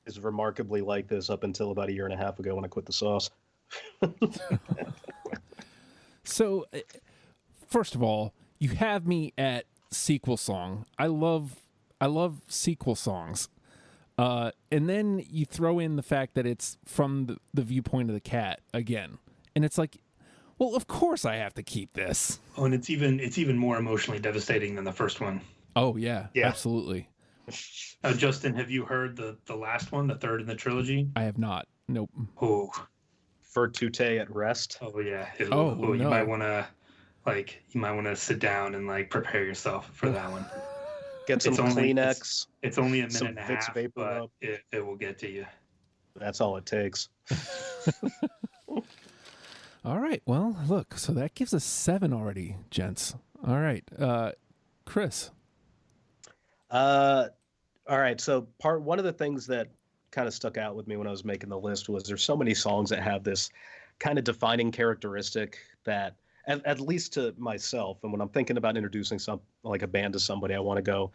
is remarkably like this up until about 1.5 years ago when I quit the sauce. So, first of all, you have me at sequel song. I love sequel songs. And then you throw in the fact that it's from the viewpoint of the cat again. And it's like, well, of course I have to keep this. Oh, and it's even more emotionally devastating than the first one. Oh, yeah. Absolutely. Justin, have you heard the last one, the third in the trilogy? I have not. Nope. Oh. For Tute at rest. Oh, yeah. No. You might want to sit down and prepare yourself for that one. Get some Kleenex. It's only a minute and a Vicks half, Vapor but Rub. it will get to you. That's all it takes. All right. Well, look, so that gives us 7 already, gents. All right. Chris. All right. So one of the things that kind of stuck out with me when I was making the list was there's so many songs that have this kind of defining characteristic that at least to myself, and when I'm thinking about introducing a band to somebody, I want to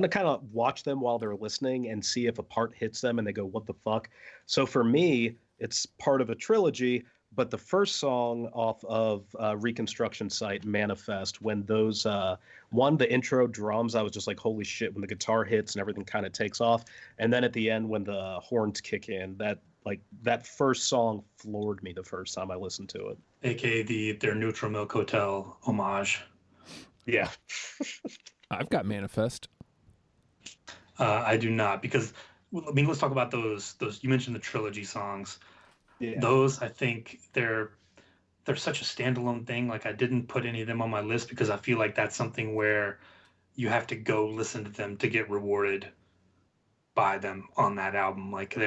kind of watch them while they're listening and see if a part hits them and they go, what the fuck? So for me, it's part of a trilogy, but the first song off of Reconstruction Site, Manifest, when those, the intro drums, I was just like, holy shit, when the guitar hits and everything kind of takes off. And then at the end, when the horns kick in, that first song floored me the first time I listened to it. AKA their Neutral Milk Hotel homage. Yeah. I've got Manifest. I do not, because let's talk about those. You mentioned the trilogy songs. Yeah. Those, I think they're such a standalone thing. Like, I didn't put any of them on my list because I feel like that's something where you have to go listen to them to get rewarded by them on that album. Like,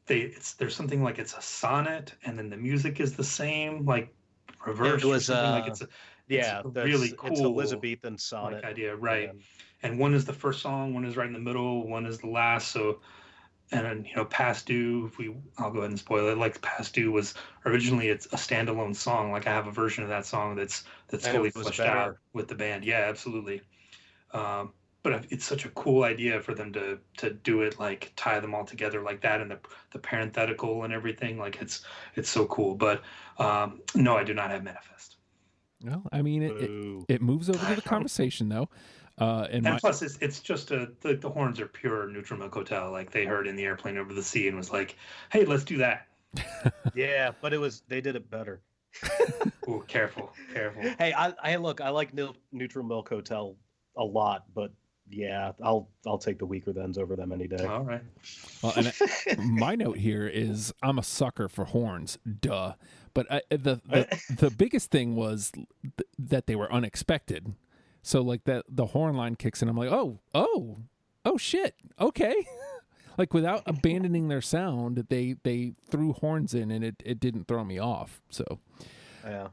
there's something like it's a sonnet, and then the music is the same, like reverse. It was it's really cool. It's Elizabethan sonnet idea, right? Yeah. And one is the first song, one is right in the middle, one is the last. So. And then, Past Due, I'll go ahead and spoil it. Like, Past Due was originally it's a standalone song. Like, I have a version of that song that's fully fleshed out with the band. Yeah, absolutely. But it's such a cool idea for them to do it, like tie them all together like that, and the parenthetical and everything. Like, it's so cool. But no, I do not have Manifest. Well, I mean, it moves over to the conversation though. And plus, it's just the horns are pure Neutral Milk Hotel. Like, they heard in the airplane over the sea and was like, "Hey, let's do that." Yeah, but they did it better. Ooh, careful. Hey, I like Neutral Milk Hotel a lot, but Yeah, I'll take the Weakerthans over them any day. All right. Well, and my note here is I'm a sucker for horns. Duh. But the biggest thing was that they were unexpected. So like that the horn line kicks in, I'm like, oh shit, okay. Like without abandoning their sound, they threw horns in, and it didn't throw me off. So Yeah.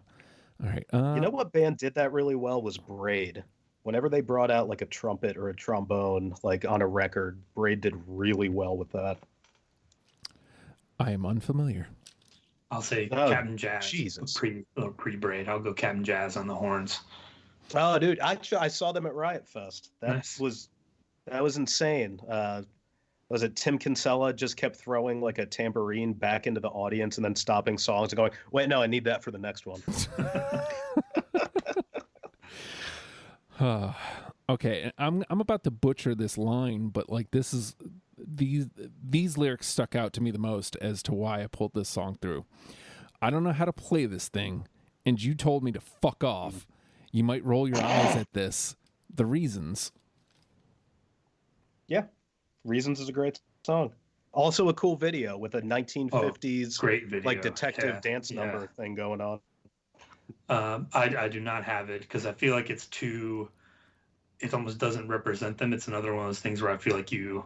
all right. You know what band did that really well was Braid. Whenever they brought out like a trumpet or a trombone like on a record, Braid did really well with that. I am unfamiliar. I'll say Oh, Captain Jazz. Jesus. Pre-Braid. I'll go Captain Jazz on the horns. Oh, dude, I saw them at Riot Fest. That Nice. was insane. Was it Tim Kinsella just kept throwing like a tambourine back into the audience and then stopping songs and going, "Wait, no, I need that for the next one." Okay, I'm about to butcher this line, but like these lyrics stuck out to me the most as to why I pulled this song through. I don't know how to play this thing, and you told me to fuck off. You might roll your eyes at this. The Reasons. Yeah, Reasons is a great song. Also a cool video with a 1950s Great video. like detective dance Yeah. number thing going on. I do not have it because I feel like it almost doesn't represent them. It's another one of those things where I feel like you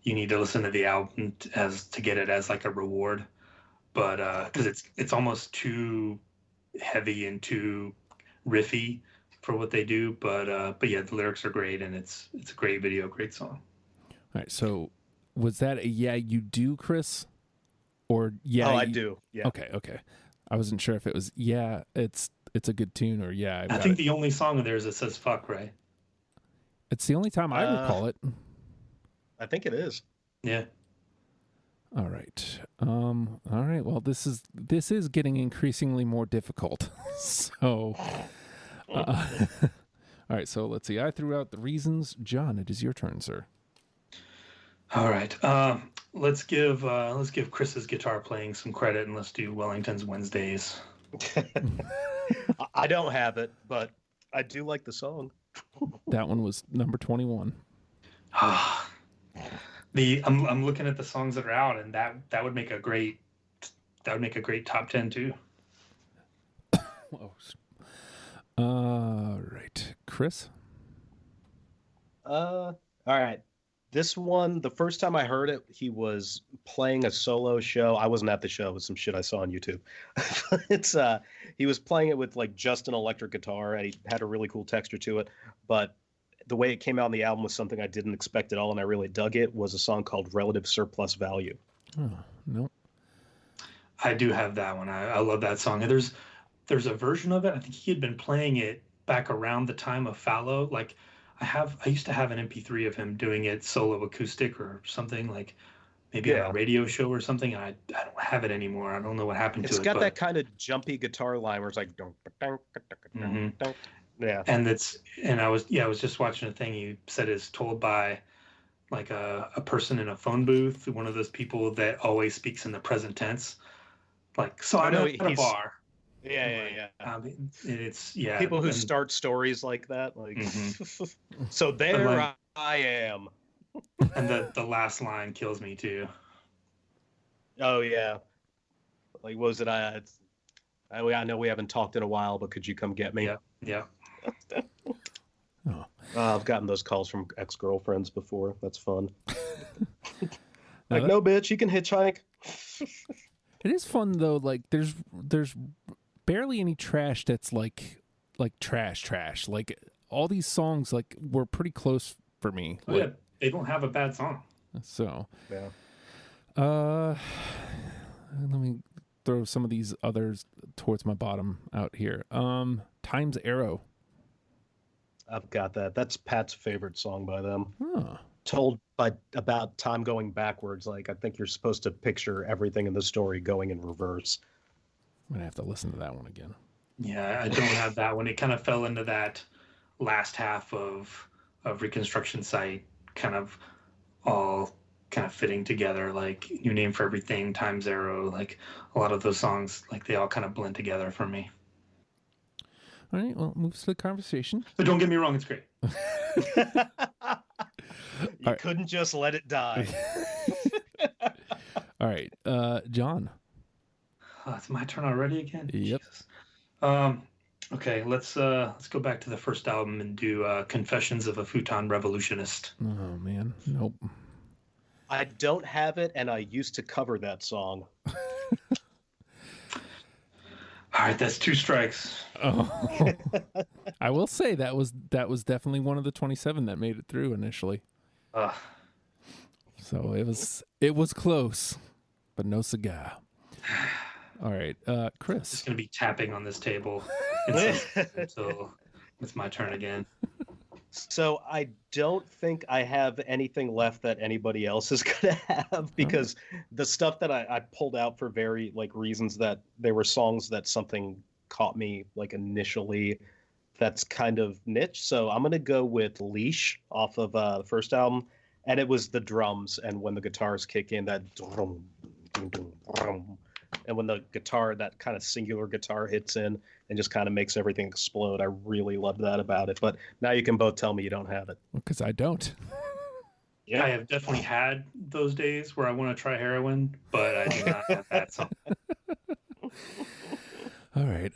need to listen to the album to get it as like a reward, but because it's almost too heavy and too riffy for what they do. But yeah, the lyrics are great, and it's a great video, great song. All right, so was that a yeah you do, Chris? Or yeah? I do. Yeah. Okay. I wasn't sure if it was yeah, it's a good tune, or yeah. I think the only song of theirs that says "fuck," right? It's the only time I recall it. I think it is. Yeah. All right. All right. Well, this is getting increasingly more difficult. So, all right. So let's see. I threw out the Reasons. John, it is your turn, sir. All right. Let's give Chris's guitar playing some credit, and let's do Wellington's Wednesdays. I don't have it, but I do like the song. That one was number 21. I'm looking at the songs that are out, and that would make a great top 10 too. All right, Chris. All right. This one, the first time I heard it, he was playing a solo show. I wasn't at the show. It was some shit I saw on YouTube. He was playing it with like just an electric guitar, and he had a really cool texture to it. But the way it came out on the album was something I didn't expect at all, and I really dug it. Was a song called "Relative Surplus Value." Oh, no. I do have that one. I love that song. And there's a version of it. I think he had been playing it back around the time of Fallow. Like I used to have an MP3 of him doing it solo acoustic or something, like maybe on a radio show or something. I don't have it anymore. I don't know what happened to it. It's got that kind of jumpy guitar line where it's like dunk, dunk, dunk, dunk, dunk. Yeah. And I was just watching a thing you said is told by like a person in a phone booth, one of those people that always speaks in the present tense. Like, so I know at a bar. Yeah. It's people who start stories like that, like so there I am. And the last line kills me too. Oh yeah. Like what was it? I know we haven't talked in a while, but could you come get me? Yeah. I've gotten those calls from ex-girlfriends before. That's fun. Like, no, bitch, you can hitchhike. It is fun though. Like there's barely any trash that's like trash. Like all these songs like were pretty close for me. Oh, yeah, they don't have a bad song. So yeah. Let me throw some of these others towards my bottom out here. Time's Arrow. I've got that. That's Pat's favorite song by them. Huh. Told about time going backwards. Like I think you're supposed to picture everything in the story going in reverse. I'm gonna have to listen to that one again. Yeah, I don't have that one. It kind of fell into that last half of Reconstruction Site, kind of all kind of fitting together. Like New Name for Everything, Time's Arrow, like a lot of those songs, like they all kind of blend together for me. All right, well, moves to the conversation. But don't get me wrong, it's great. You couldn't just let it die. All right, John. It's my turn already again. Yep. Jesus. Okay, let's go back to the first album and do Confessions of a Futon Revolutionist. Oh man, nope. I don't have it, and I used to cover that song. All right, that's 2 strikes. Oh. I will say that was definitely one of the 27 that made it through initially. So it was close, but no cigar. All right, Chris. I'm just gonna be tapping on this table until it's my turn again. So I don't think I have anything left that anybody else is gonna have, because the stuff that I pulled out for very reasons that they were songs that something caught me initially, that's kind of niche. So I'm gonna go with Leash off of the first album, and it was the drums and when the guitars kick in, that drum, dum, dum, drum. And when the guitar, that kind of singular guitar hits in and just kind of makes everything explode. I really love that about it. But now you can both tell me you don't have it. Because I don't. Yeah, I have definitely had those days where I want to try heroin, but I do not have that song. All right.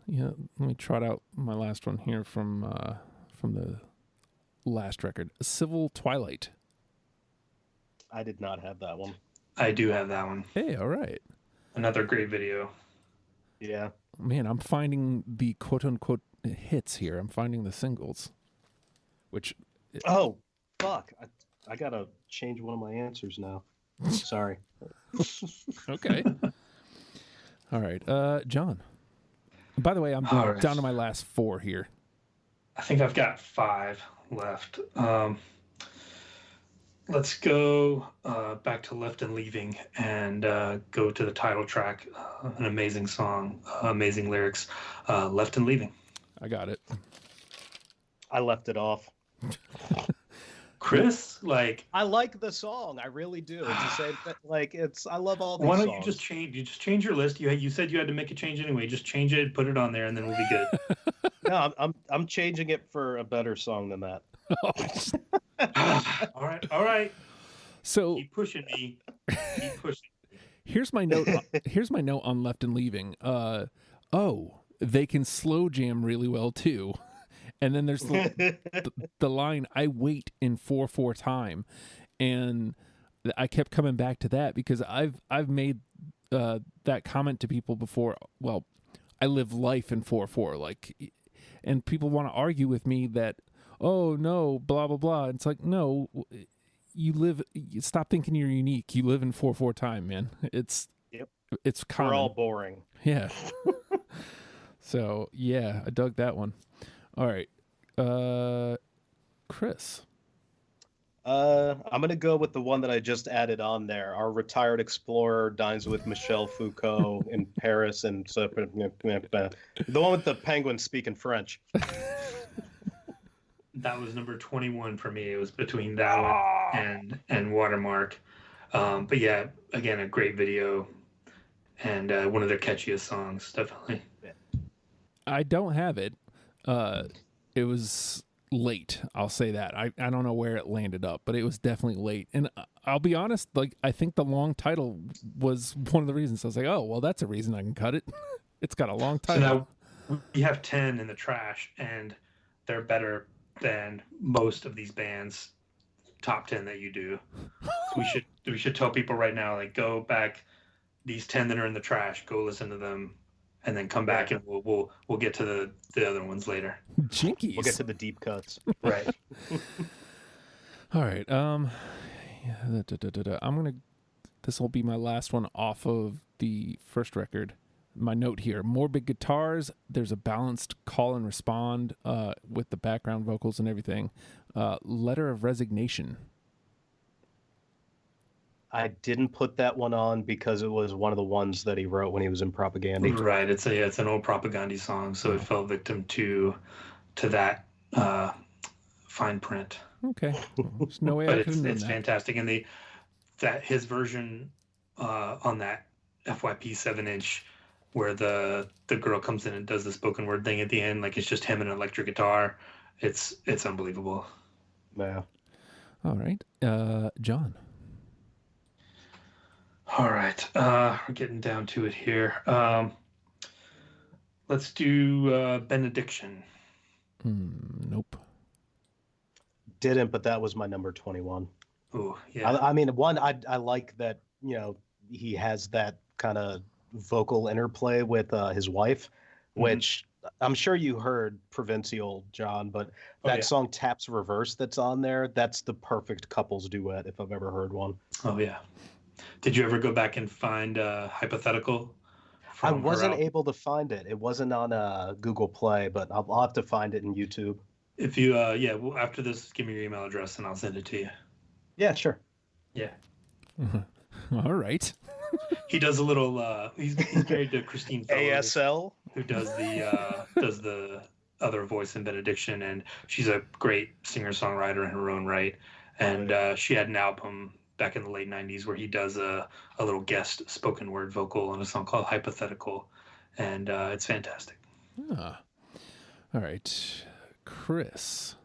Yeah, let me trot out my last one here from the last record, Civil Twilight. I did not have that one. I do have that one. Hey, all right. Another great video. Yeah. Man, I'm finding the quote-unquote hits here. I'm finding the singles, which... Oh, fuck. I got to change one of my answers now. Sorry. Okay. All right. John. By the way, I'm down to my last 4 here. I think I've got 5 left. Let's go back to Left and Leaving and go to the title track. An amazing song, amazing lyrics. Left and Leaving. I got it. I left it off. Chris, I like the song. I really do. It's the same thing. I love all these songs. Why don't songs. you just change your list? You said you had to make a change anyway. Just change it, put it on there, and then we'll be good. No, I'm changing it for a better song than that. All right. So keep pushing me. Here's my note. Here's my note on Left and Leaving. They can slow jam really well too. And then there's the line, I wait in 4/4 time. And I kept coming back to that because I've made that comment to people before. Well, I live life in 4/4, and people want to argue with me that, oh no, blah blah blah. It's like, no, stop thinking you're unique. You live in 4/4 time, man. It's common. We're all boring. Yeah. So yeah, I dug that one. All right, Chris. I'm gonna go with the one that I just added on there. Our retired explorer dines with Michel Foucault in Paris, and so the one with the penguin speaking French. That was number 21 for me. It was between that one and Watermark. But yeah, again, a great video and one of their catchiest songs, definitely. I don't have it. It was late. I'll say that. I don't know where it landed up, but it was definitely late. And I'll be honest, I think the long title was one of the reasons. I was like, oh, well, that's a reason I can cut it. It's got a long title. So now we have 10 in the trash, and they're better than most of these bands' top 10 that you do. So we should tell people right now, go back, these 10 that are in the trash, go listen to them, and then come back and we'll get to the other ones later. Jinkies. We'll get to the deep cuts. Right. All right. I'm gonna. This will be my last one off of the first record. My note here: morbid guitars. There's a balanced call and respond with the background vocals and everything. Letter of Resignation. I didn't put that one on because it was one of the ones that he wrote when he was in Propaganda. Right. It's an old Propaganda song, so it fell victim to that fine print. Okay. There's no way but I could have known it's that. fantastic, and his version on that FYP 7-inch where the girl comes in and does the spoken word thing at the end. Like it's just him and an electric guitar. It's unbelievable. Yeah. All right. John. All right. We're getting down to it here. Let's do Benediction. Nope. Didn't, but that was my number 21. Oh, yeah. I mean, one, I like that, you know, he has that kind of vocal interplay with his wife, which I'm sure you heard Provincial, John, but that song Taps Reverse that's on there, that's the perfect couples duet if I've ever heard one. Oh, yeah. Did you ever go back and find Hypothetical? I wasn't able to find it. It wasn't on Google Play, but I'll have to find it in YouTube. If you, well, after this, give me your email address and I'll send it to you. Yeah, sure. Yeah. All right. He does a little. He's married to Christine Fellows, ASL, who does the other voice in Benediction, and she's a great singer-songwriter in her own right. And she had an album back in the late '90s where he does a little guest spoken word vocal on a song called Hypothetical, and it's fantastic. All right, Chris.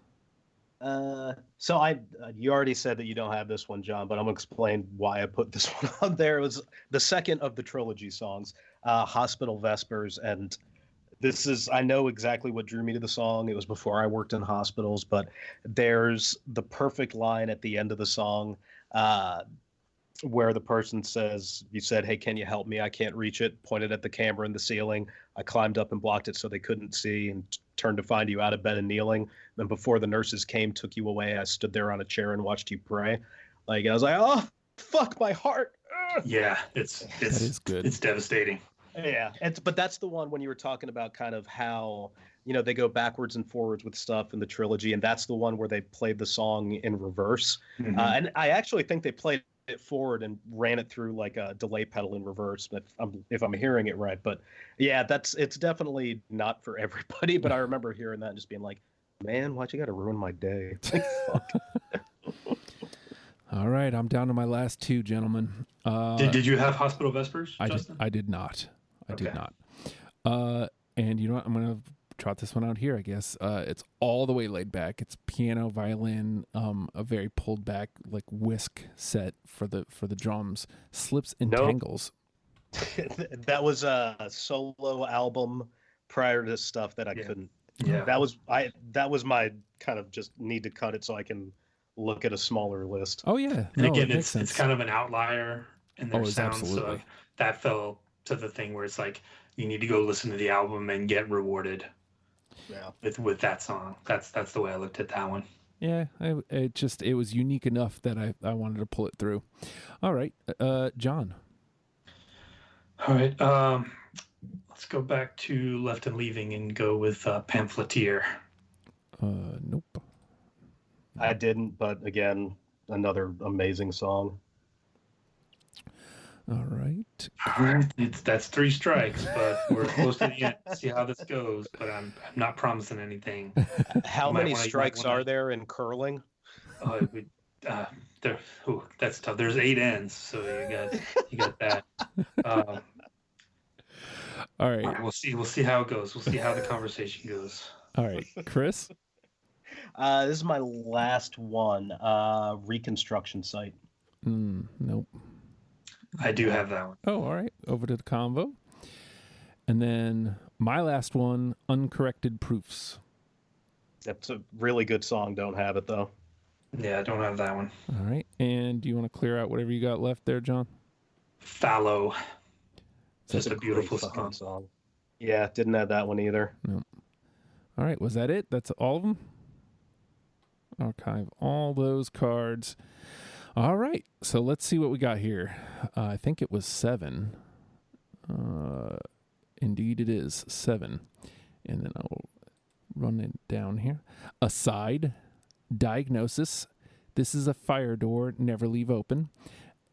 So you already said that you don't have this one, John, but I'm gonna explain why I put this one on there. It was the second of the trilogy songs, Hospital Vespers, and I know exactly what drew me to the song. It was before I worked in hospitals, but there's the perfect line at the end of the song, where the person says, you said, "Hey, can you help me? I can't reach it," pointed at the camera in the ceiling. I climbed up and blocked it so they couldn't see, and turned to find you out of bed and kneeling. Then before the nurses came, took you away, I stood there on a chair and watched you pray. Like, I was like, oh, fuck my heart. Ugh. Yeah, that is good. It's devastating. Yeah, but that's the one when you were talking about kind of how, you know, they go backwards and forwards with stuff in the trilogy, and that's the one where they played the song in reverse. And I actually think they played it forward and ran it through like a delay pedal in reverse, if I'm hearing it right. But yeah, it's definitely not for everybody. But I remember hearing that and just being like, man, why'd you got to ruin my day? Like, fuck. All right, I'm down to my last two, gentlemen. Did you have Hospital Vespers, Justin? I did not. I did not. And you know what? I'm going to trot this one out here, I guess. It's all the way laid back. It's piano, violin, a very pulled back, like whisk set for the drums. Slips and Tangles. That was a solo album prior to stuff that I couldn't. Yeah. That was my kind of just need to cut it so I can look at a smaller list. Oh yeah. And again, it's kind of an outlier in their sound. Absolutely. So that fell to the thing where it's like you need to go listen to the album and get rewarded. Yeah. With that song. That's the way I looked at that one. Yeah, it was unique enough that I wanted to pull it through. All right, John. All right, let's go back to Left and Leaving and go with Pamphleteer. Nope. I didn't, but again, another amazing song. All right. That's 3 strikes, but we're close to the end. See how this goes, but I'm not promising anything. How many strikes are there in curling? That's tough. There's 8 ends, so you got that. All right. We'll see how it goes. We'll see how the conversation goes. All right, Chris. This is my last one. Reconstruction Site. Nope. I do have that one. Oh, all right. Over to the convo. And then my last one, Uncorrected Proofs. That's a really good song. Don't have it, though. Yeah, I don't have that one. All right. And do you want to clear out whatever you got left there, John? Fallow. Just a beautiful song. Yeah, didn't have that one either. No. All right. Was that it? That's all of them? Archive all those cards. All right, so let's see what we got here. I think it was 7. Indeed, it is 7. And then I'll run it down here. Aside, Diagnosis, This is a Fire Door, Never Leave Open,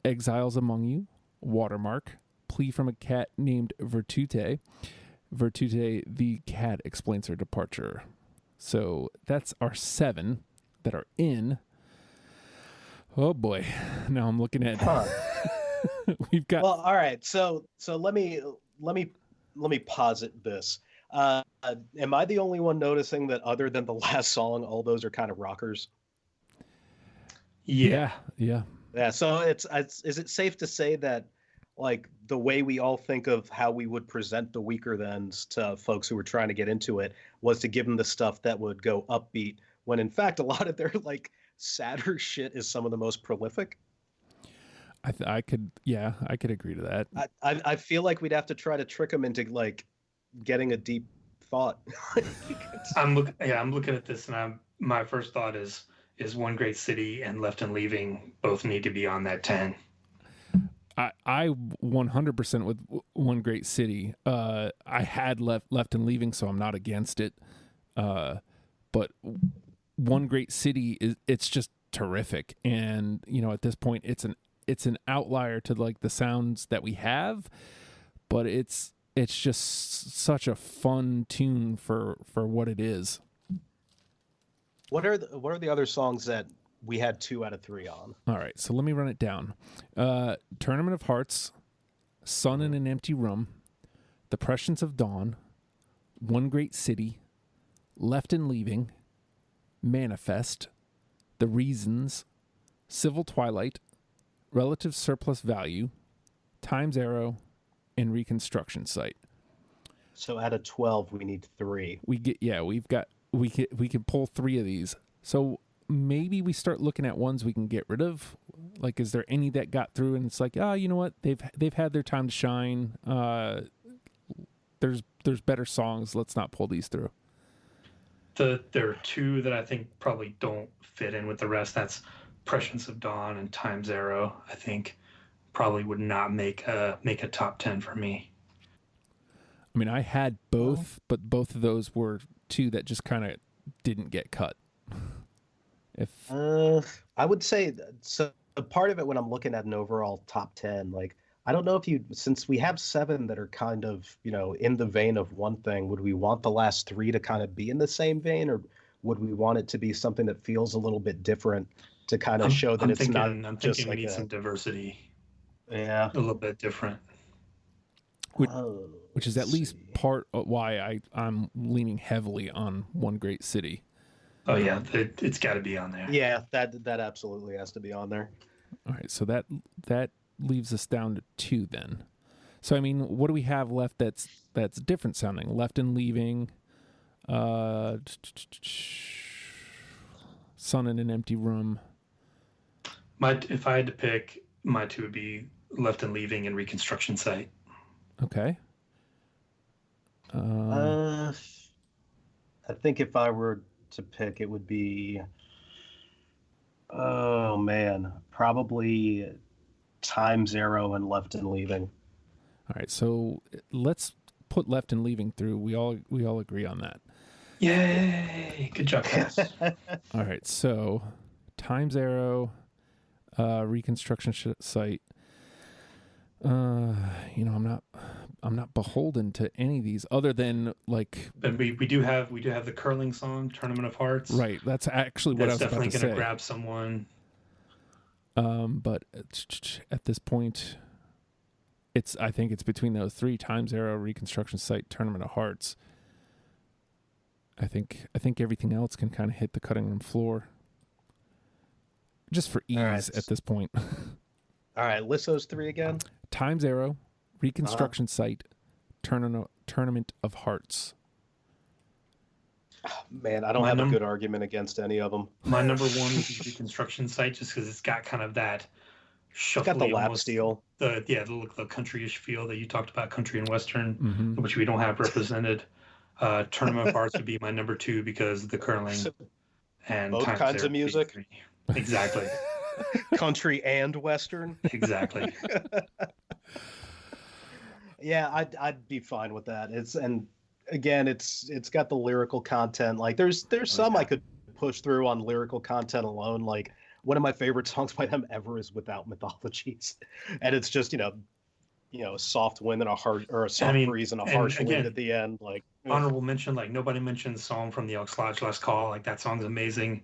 Exiles Among You, Watermark, Plea from a Cat Named Virtute. Virtute, the cat, explains her departure. So that's our 7 that are in. Oh boy! Now I'm looking at. We've got. Well, all right. So let me posit this. Am I the only one noticing that other than the last song, all those are kind of rockers? Yeah. Yeah. Yeah. So is it safe to say that like the way we all think of how we would present the Weakerthans to folks who were trying to get into it was to give them the stuff that would go upbeat, when in fact a lot of their like sadder shit is some of the most prolific? I could agree to that. I feel like we'd have to try to trick them into like getting a deep thought. I'm looking at this, and my first thought is One Great City and Left and Leaving both need to be on that 10. I 100% with One Great City. I had left and Leaving, so I'm not against it. But One Great City it's just terrific, and at this point it's an outlier to like the sounds that we have, but it's just such a fun tune for what it is. What are the other songs that we had 2 out of 3 on? All right, so let me run it down. Tournament of Hearts, Sun in an Empty Room, The Prescience of Dawn, One Great City, Left and Leaving, Manifest, The Reasons, Civil Twilight, Relative Surplus Value, Time's Arrow, and Reconstruction Site. So out of 12, we need 3. We can pull 3 of these. So maybe we start looking at ones we can get rid of. Like, is there any that got through and it's like, you know what? They've had their time to shine. There's better songs. Let's not pull these through. There are 2 that I think probably don't fit in with the rest. That's Prescience of Dawn and Time's Arrow. I think probably would not make a top 10 for me. I mean, I had both, but both of those were 2 that just kind of didn't get cut. I would say so. Part of it when I'm looking at an overall top 10, like I don't know since we have 7 that are kind of in the vein of one thing, would we want the last 3 to kind of be in the same vein, or would we want it to be something that feels a little bit different to kind of show that I'm thinking we need some diversity. Yeah, a little bit different. Which is at least part of why I'm leaning heavily on One Great City. Oh yeah, it's got to be on there. Yeah, that absolutely has to be on there. All right, so that leaves us down to 2 then. So I mean, what do we have left that's different sounding? Left and Leaving, Sun in an Empty Room. If I had to pick, my 2 would be Left and Leaving and Reconstruction Site. Okay. I think if I were to pick, it would be, oh man, probably Time's Arrow and Left and Leaving. All right, so let's put Left and Leaving through. We all agree on that. Yay! Good job, guys. All right, so Time's Arrow, Reconstruction Site. I'm not beholden to any of these other than like. But we do have the curling song Tournament of Hearts. Right, that's actually what I was about to say. That's definitely going to grab someone. But at this point, I think it's between those 3: Time's Arrow, Reconstruction Site, Tournament of Hearts. I think everything else can kind of hit the cutting room floor, just for ease at this point. All right, list those 3 again. Time's Arrow, Reconstruction Site, Tournament of Hearts. Oh, man, I don't have a good argument against any of them. My number 1 would be Reconstruction Site, just because it's got kind of that shuffly, it's got the lap steel. The country-ish feel that you talked about, country and western, which we don't have represented. Tournament of Hearts would be my number 2 because of the curling and both Time's kinds Arrow of music. Exactly. Country and western. Exactly. Yeah, I'd be fine with that. It's got the lyrical content. Like there's some I could push through on lyrical content alone. Like one of my favorite songs by them ever is Without Mythologies, and it's just a soft wind and a hard, or a soft breeze and a harsh wind at the end. Like honorable mention, like nobody mentioned Song from the Elks Lodge Last Call. Like that song's amazing.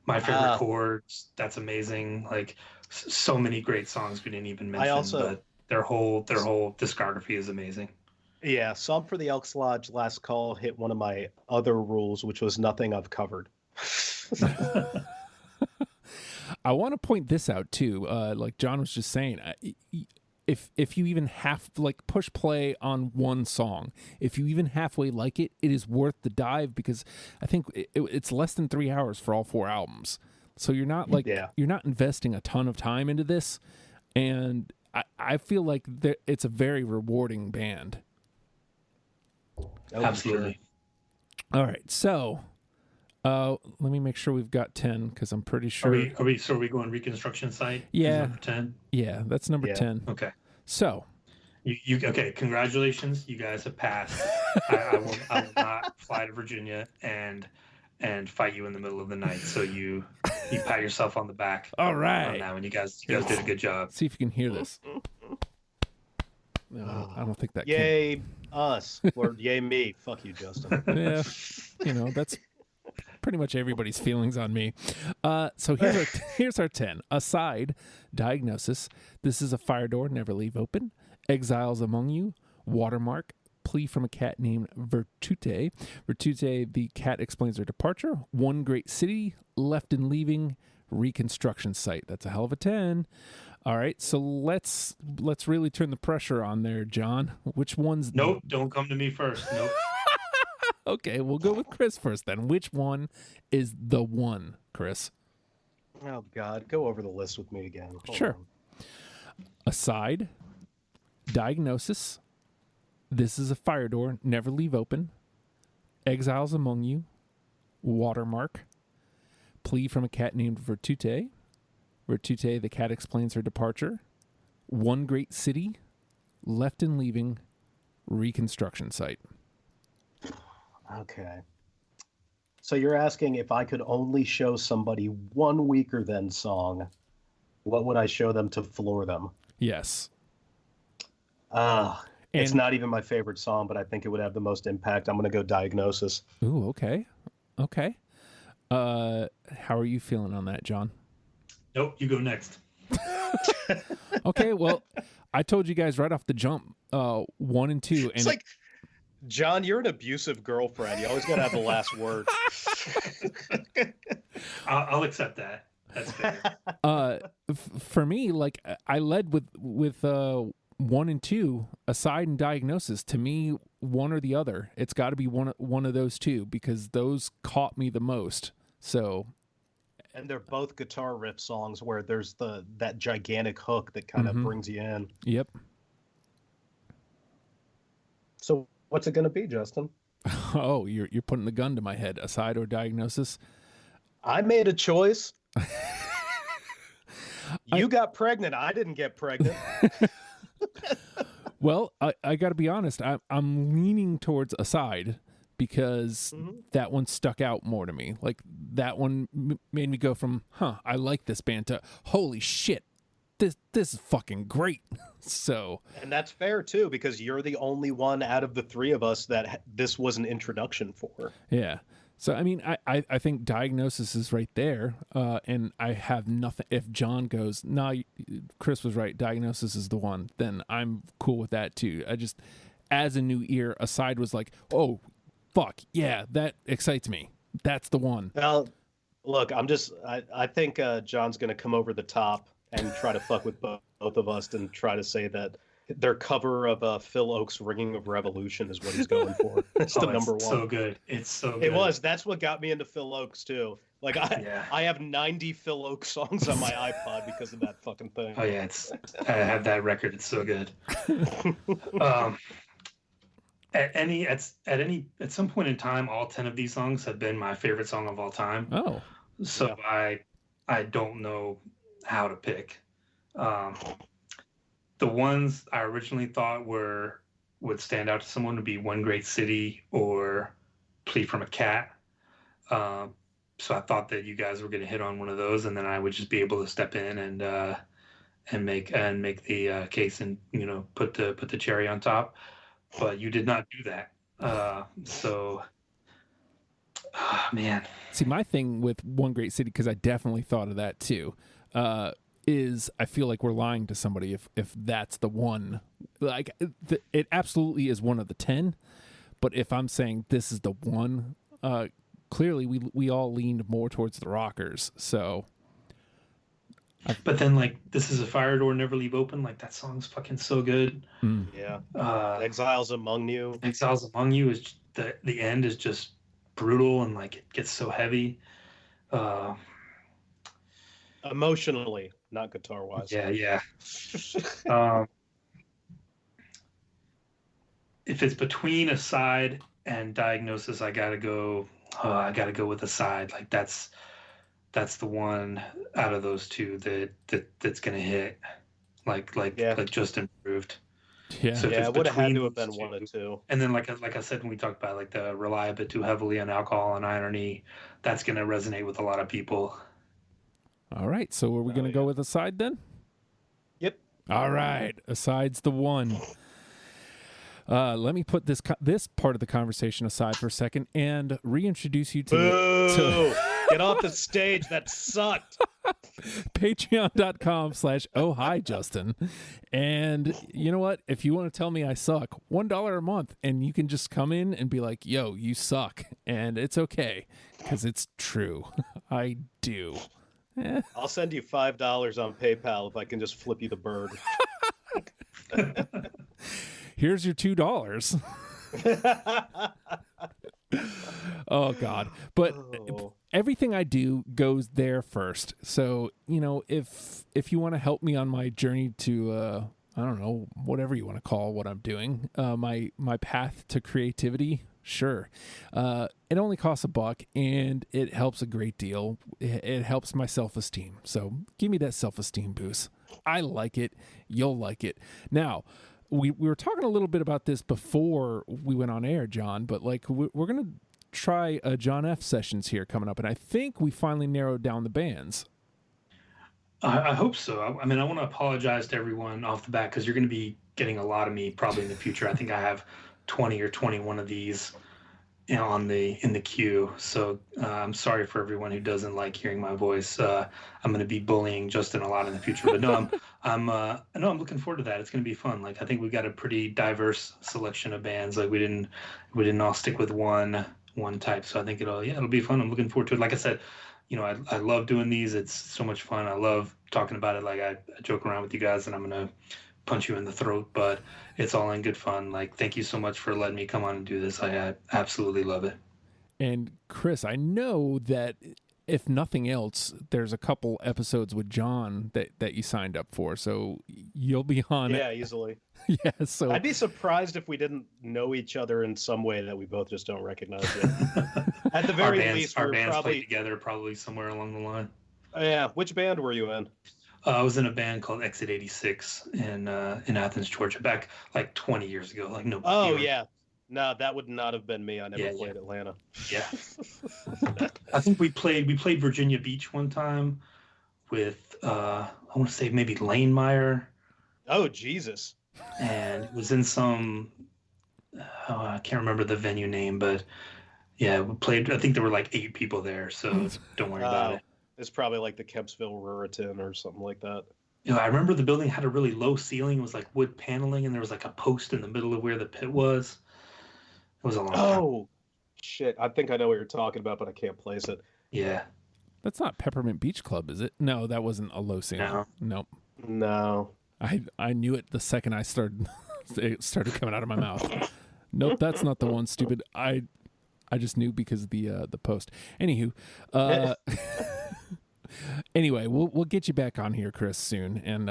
My favorite chords, that's amazing. Like so many great songs we didn't even mention. But their whole discography is amazing. Yeah, Song for the Elks Lodge Last Call hit one of my other rules, which was nothing I've covered. I want to point this out too. Like John was just saying, if you even push play on one song, if you even halfway like it, it is worth the dive, because I think it's less than 3 hours for all 4 albums. So you're not you're not investing a ton of time into this, and I feel like it's a very rewarding band. Oh, Absolutely. All right, so let me make sure we've got 10, because I'm pretty sure. Are we going Reconstruction Site? Yeah. Number 10? Yeah, that's number 10. Okay. So. You okay? Congratulations, you guys have passed. I will not fly to Virginia and fight you in the middle of the night. So you pat yourself on the back. All right. On that one, you guys did a good job. See if you can hear this. No, I don't think that. Yay us, or yay me. Fuck you, Justin. Yeah, that's pretty much everybody's feelings on me. So here's our 10. Aside, Diagnosis, This Is a Fire Door, Never Leave Open, Exiles Among You, Watermark, Plea from a Cat Named Virtute. Virtute, the cat explains her departure. One Great City, Left and Leaving, Reconstruction Site. That's a hell of a 10. All right, so let's really turn the pressure on there, John. Which one's... Nope, don't come to me first. Nope. Okay, we'll go with Chris first then. Which one is the one, Chris? Oh, God. Go over the list with me again. Hold Sure. on. Aside, Diagnosis, This Is a Fire Door, Never Leave Open, Exiles Among You, Watermark, Plea from a Cat Named Virtute, Virtute, the cat explains her departure, One Great City, Left and Leaving, Reconstruction Site. Okay. So you're asking if I could only show somebody one Weakerthans song, what would I show them to floor them? Yes. It's not even my favorite song, but I think it would have the most impact. I'm going to go Diagnosis. Ooh, okay. Okay. How are you feeling on that, John? Nope, you go next. Okay, well, I told you guys right off the jump, 1 and 2. And It's like, John, you're an abusive girlfriend. You always got to have the last word. I'll accept that. That's fair. For me, like, I led with 1 and 2, Aside and Diagnosis. To me, one or the other. It's got to be one of those two, because those caught me the most. So, and they're both guitar riff songs where there's that gigantic hook that kind of brings you in. Yep. So what's it going to be, Justin? Oh, you're putting the gun to my head. Aside or Diagnosis? I made a choice. You got pregnant. I didn't get pregnant. Well, I got to be honest. I'm leaning towards Aside, because that one stuck out more to me. Like, that one made me go from, I like this band, to, holy shit, this is fucking great. So, and that's fair too, because you're the only one out of the three of us that this was an introduction for. Yeah. So, I mean, I think Diagnosis is right there, and I have nothing. If John goes, nah, Chris was right, Diagnosis is the one, then I'm cool with that too. I just, as a new ear, Aside was like, oh, fuck, yeah, that excites me. That's the one. Well, look, I think John's going to come over the top and try to fuck with both of us and try to say that their cover of Phil Oak's Ringing of Revolution is what he's going for. It's the number one. So good. It's so good. It was. That's what got me into Phil Oakes too. Like I have 90 Phil Oakes songs on my iPod because of that fucking thing. Oh yeah, I have that record. It's so good. At some point in time, all 10 of these songs have been my favorite song of all time. Oh. So yeah. I don't know how to pick. The ones I originally thought would stand out to someone would be One Great City or Plea from a Cat. So I thought that you guys were going to hit on one of those, and then I would just be able to step in and make the case and put the cherry on top. But you did not do that. Man. See, my thing with One Great City, because I definitely thought of that too. is I feel like we're lying to somebody if that's the one. Like it absolutely is one of the 10, but if I'm saying this is the one, clearly we all leaned more towards the rockers. So, but then like This Is a Fire Door, Never Leave Open, like that song's fucking so good. Yeah. Exiles Among You. Exiles Among You is the end is just brutal, and like it gets so heavy. Emotionally, not guitar wise. Yeah. If it's between Aside and Diagnosis, I gotta go with Aside. Like that's the one out of those two that's gonna hit like just improved. Yeah. So it would have had to have been one or two. And then like I said, when we talked about like the rely a bit too heavily on alcohol and irony, that's gonna resonate with a lot of people. All right, so are we going to go with Aside then? Yep. All right, Aside's the one. Let me put this part of the conversation aside for a second and reintroduce you to Get off the stage. That sucked. Patreon.com/oh hi Justin. And you know what? If you want to tell me I suck, $1 a month, and you can just come in and be like, yo, you suck. And it's okay, because it's true. I do. I'll send you $5 on PayPal if I can just flip you the bird. Here's your $2. Oh God. But everything I do goes there first. So, if you want to help me on my journey to I don't know, whatever you want to call what I'm doing, my path to creativity, sure. It only costs $1 and it helps a great deal. It helps my self-esteem. So give me that self-esteem boost. I like it. You'll like it. Now, we were talking a little bit about this before we went on air, John, but like we're going to try John F. sessions here coming up. And I think we finally narrowed down the bands. I hope so. I mean, I want to apologize to everyone off the bat because you're going to be getting a lot of me probably in the future. I think I have 20 or 21 of these in the queue. So I'm sorry for everyone who doesn't like hearing my voice. I'm going to be bullying Justin a lot in the future, but no, I'm looking forward to that. It's going to be fun. Like, I think we've got a pretty diverse selection of bands. Like we didn't all stick with one type. So I think it'll be fun. I'm looking forward to it. Like I said, I love doing these. It's so much fun. I love talking about it. Like I joke around with you guys and I'm going to punch you in the throat, but it's all in good fun. Like, thank you so much for letting me come on and do this. I absolutely love it. And Chris, I know that if nothing else, there's a couple episodes with John that you signed up for, so you'll be on. Yeah, easily. Yeah, so I'd be surprised if we didn't know each other in some way that we both just don't recognize yet. At the very least, our bands played together probably somewhere along the line. Yeah, which band were you in? I was in a band called Exit 86 in Athens, Georgia, back like 20 years ago. Like no. Oh yeah, no, that would not have been me. I never played Atlanta. Yeah, I think we played Virginia Beach one time with I want to say maybe Lane Meyer. Oh Jesus! And it was in some I can't remember the venue name, but yeah, we played. I think there were like 8 people there, so don't worry about it. It's probably like the Kempsville Ruritan or something like that. I remember the building had a really low ceiling. It was like wood paneling, and there was like a post in the middle of where the pit was. It was a long time. Oh, shit. I think I know what you're talking about, but I can't place it. Yeah. That's not Peppermint Beach Club, is it? No, that wasn't a low ceiling. No. Nope. No. I knew it the second it started coming out of my mouth. Nope, that's not the one, stupid. I just knew because of the post. Anywho, anyway, we'll get you back on here, Chris, soon. And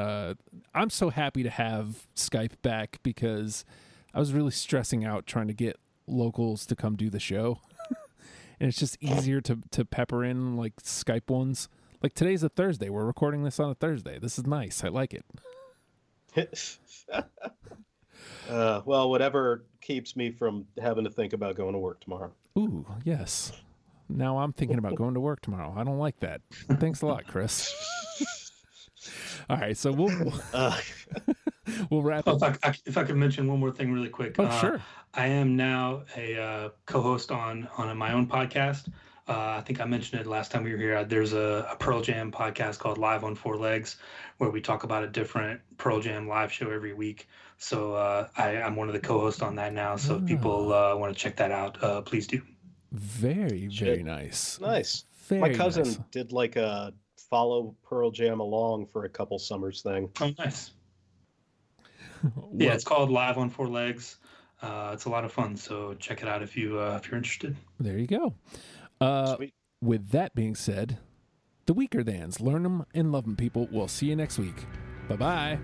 I'm so happy to have Skype back because I was really stressing out trying to get locals to come do the show. And it's just easier to pepper in like Skype ones. Like today's a Thursday. We're recording this on a Thursday. This is nice. I like it. Well, whatever keeps me from having to think about going to work tomorrow. Ooh, yes. Now I'm thinking about going to work tomorrow. I don't like that. Thanks a lot, Chris. All right, so we'll wrap up. If I could mention one more thing really quick. Oh, sure. I am now a co-host on my own podcast. I think I mentioned it last time we were here. There's a Pearl Jam podcast called Live on Four Legs, where we talk about a different Pearl Jam live show every week. So I'm one of the co-hosts on that now. So if people want to check that out, please do. Very, very nice. Nice. Very My cousin nice. did like a follow Pearl Jam along for a couple summers thing. Oh, nice. Well, Yeah, it's called Live on Four Legs. It's a lot of fun. So check it out if you're interested. there you go. Sweet. With that being said, the Weakerthans, learn them and love them, people. We'll see you next week. Bye-bye.